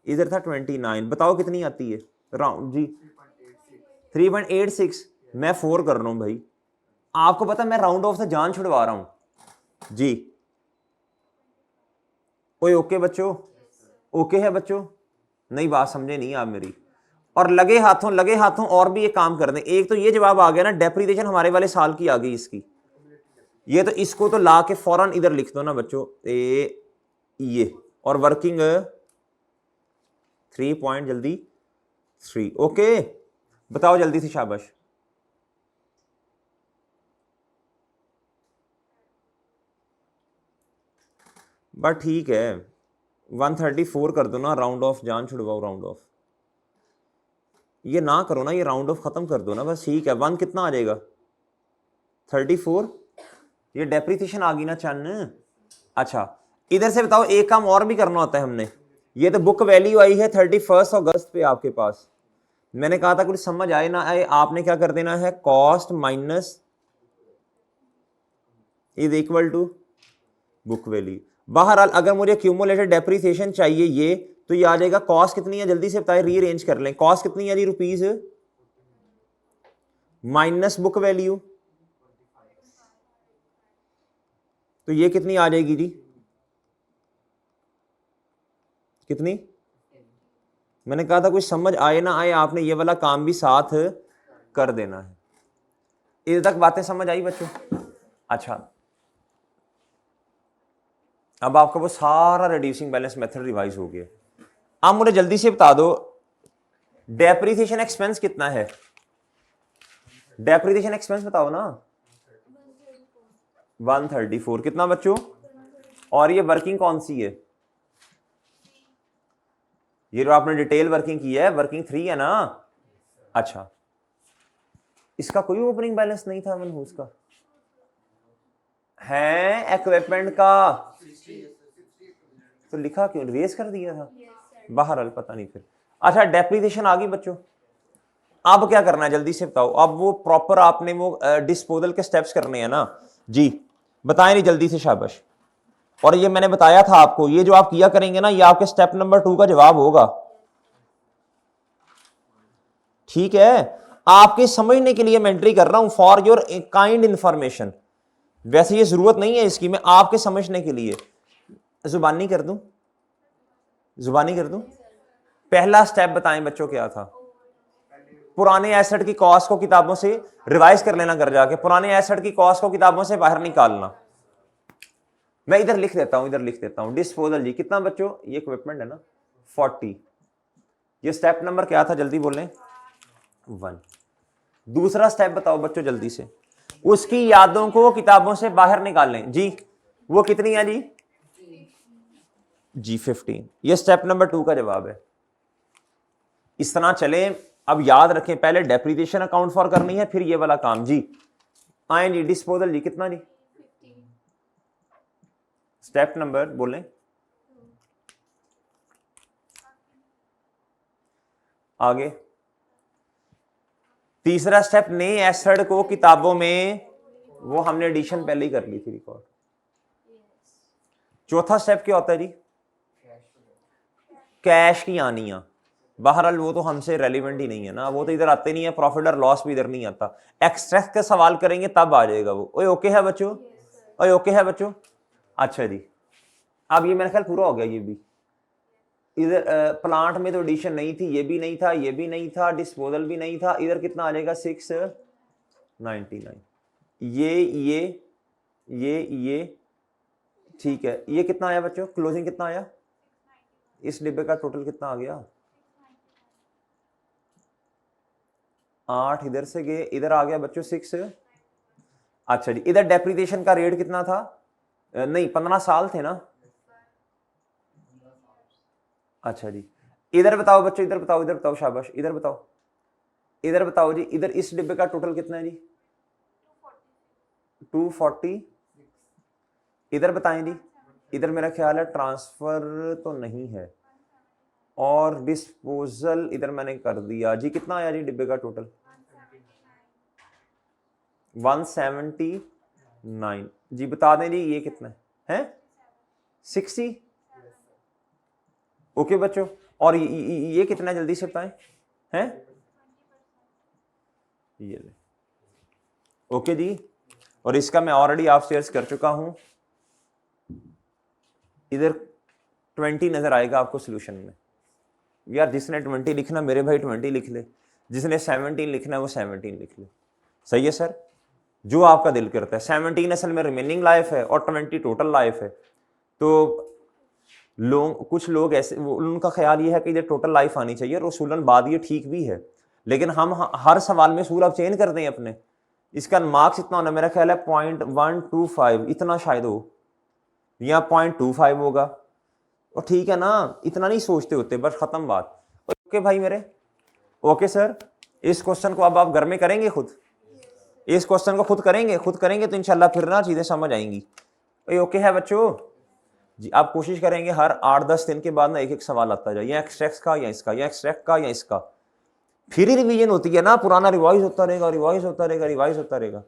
इधर था 29, बताओ कितनी आती है राउंड जी, 3.86। मैं 4 कर रहा हूं भाई, आपको पता मैं राउंड ऑफ से जान छुड़वा रहा हूं जी। कोई ओके बच्चों, ओके है बच्चों, नहीं बात समझे नहीं आप मेरी। और लगे हाथों और भी एक काम कर दें, एक तो ये जवाब आ गया ना, डेप्रिसिएशन हमारे वाले साल की आ गई इसकी, ये तो इसको तो ला के फौरन इधर लिख दो ना बच्चों, ये और वर्किंग 3 पॉइंट जल्दी 3। ओके बताओ जल्दी से, शाबाश। बट ठीक है 134 कर दो ना, राउंड ऑफ जान छुड़वाओ, राउंड ऑफ ये ना करो ना, ये राउंड ऑफ खत्म कर दो ना बस, ठीक है। 1 कितना आ जाएगा 34, ये डेप्रिसिएशन आ गई ना चन्न। अच्छा इधर से बताओ, एक काम और भी करना होता है हमने, ये तो बुक वैल्यू आई है 31 अगस्त पे आपके पास, मैंने कहा था कुछ समझ आए ना आए, आपने क्या कर देना है, cost minus is equal to book value. बहरहाल अगर मुझे क्यूमुलेटेड डेप्रिसिएशन चाहिए ये, तो ये आ जाएगा, कॉस्ट कितनी है जल्दी से बताए, रीअरेंज कर लें, कॉस्ट कितनी है जी रुपीज माइनस बुक वैल्यू, तो ये कितनी आ जाएगी जी, कितनी, मैंने कहा था कुछ समझ आए ना आए, आपने ये वाला काम भी साथ कर देना है। इधर तक बातें समझ आई बच्चों। अच्छा अब आपका वो सारा रिड्यूसिंग बैलेंस मेथड रिवाइज हो गया। अब मुझे जल्दी से बता दो डेप्रिसिएशन एक्सपेंस कितना है, डेप्रिसिएशन एक्सपेंस बताओ ना, 134 कितना बच्चों, और ये वर्किंग कौन सी है? ये जो आपने डिटेल वर्किंग की है, वर्किंग 3 है ना? अच्छा, इसका कोई ओपनिंग बैलेंस नहीं था मनहूस का है इक्विपमेंट का, तो लिखा क्यों, रेज कर दिया था? बहरहाल पता नहीं फिर। अच्छा, डेप्रिसिएशन आ गई बच्चों। अब क्या करना है जल्दी से बताओ। अब वो प्रॉपर आपने वो डिस्पोजल के स्टेप्स करने हैं ना जी, बताएं नहीं जल्दी से, शाबाश। और ये मैंने बताया था आपको, ये जो आप किया करेंगे ना, ये आपके स्टेप नंबर 2 का जवाब होगा, ठीक है? आपके समझने के लिए मैं एंट्री कर रहा हूं, फॉर योर काइंड इंफॉर्मेशन। वैसे ये जरूरत नहीं है इसकी, मैं आपके समझने के लिए जुबानी कर दूं, जुबानी कर दूं। पहला स्टेप बताएं बच्चों क्या था? पुराने एसेट की कॉस्ट को किताबों से रिवाइज कर लेना घर जाके, पुराने एसेट की कॉस्ट को किताबों से बाहर निकालना। मैं इधर लिख देता हूं, इधर लिख देता हूं। डिस्पोजल जी कितना बच्चों? ये इक्विपमेंट है ना 40। ये स्टेप नंबर क्या था जल्दी बोलें? 1। दूसरा स्टेप बताओ बच्चों जल्दी से। उसकी यादों को किताबों से बाहर निकालें जी। वो कितनी है जी? जी 15। ये स्टेप नंबर 2 का जवाब है। इस तरह चले। अब याद रखें, पहले डेप्रिसिएशन अकाउंट फॉर करनी है, फिर ये वाला काम जी। आए जी, डिस्पोजल जी कितना जी? स्टेप नंबर बोलें। आगे तीसरा स्टेप, नए एसेट को किताबों में, वो हमने एडिशन पहले ही कर ली थी रिकॉर्ड। चौथा स्टेप क्या होता है जी? कैश की आनियां। बहरहाल वो तो हमसे रेलिवेंट ही नहीं है ना, वो तो इधर आते नहीं है, प्रॉफिट और लॉस भी इधर नहीं आता। एक्सट्रैक्ट का सवाल करेंगे तब आ जाएगा वो। ओए ओके है बच्चों? ओए ओके है बच्चों? अच्छा जी, अब ये मेरा ख्याल पूरा हो गया। ये भी इधर प्लांट में तो एडिशन नहीं थी, ये भी नहीं था, ये भी नहीं था, डिस्पोजल भी नहीं था। इधर कितना आ जाएगा? 699। ये ठीक है। ये कितना आया बच्चों? क्लोजिंग कितना आया? इस डिब्बे का टोटल कितना आ गया? 8 इधर से गए, इधर आ गया बच्चों 6। अच्छा जी, इधर डेप्रिसिएशन का रेट कितना था? नहीं, 15 साल थे ना? अच्छा जी, इधर बताओ बच्चों, इधर बताओ, इधर बताओ, शाबाश, इधर बताओ, इधर बताओ जी। इधर इस डिब्बे का टोटल कितना है जी? 240। इधर बताएं जी। इधर मेरा ख्याल है ट्रांसफर तो नहीं है, और डिस्पोजल इधर मैंने कर दिया जी। कितना आया जी डिब्बे का टोटल? 179 जी। बता दें जी ये कितना है? 60। ओके बच्चों, और ये कितना है जल्दी से बताएं? हैं? ये ले। ओके जी, और इसका मैं ऑलरेडी आप शेयर कर चुका हूं। इधर 20 नजर आएगा आपको सॉल्यूशन में। यार जिसने 20 लिखना मेरे भाई 20 लिख ले, जिसने 17 लिखना है वो 17 लिख ले। सही है सर, जो आपका दिल करता है। 17 असल में रिमेनिंग लाइफ है और 20 टोटल लाइफ है। तो कुछ लोग ऐसे, उनका ख्याल ये है कि ये टोटल लाइफ आनी चाहिए, और उसूलन बात ये ठीक भी है, लेकिन हम हर सवाल में सूल अब चेंज कर दें अपने। इसका मार्क्स इतना होना मेरा ख्याल है 0.125, इतना शायद हो, या 0.25 होगा। और ठीक है ना, इतना नहीं सोचते होते, बस खत्म बात। ओके भाई मेरे, ओके सर। इस क्वेश्चन को अब आप घर में करेंगे खुद, इस क्वेश्चन को खुद करेंगे तो इंशाल्लाह फिर ना चीजें समझ आएंगी। ओके है बच्चों जी। आप कोशिश करेंगे हर 8-10 दिन के बाद ना एक एक सवाल आता जाए, या एक्सट्रैक्ट का या इसका, या एक्सट्रैक्ट का या इसका। फिर ही रिवीजन होती है ना, पुराना रिवाइज होता रहेगा, रिवाइज होता रहेगा, रिवाइज होता रहेगा।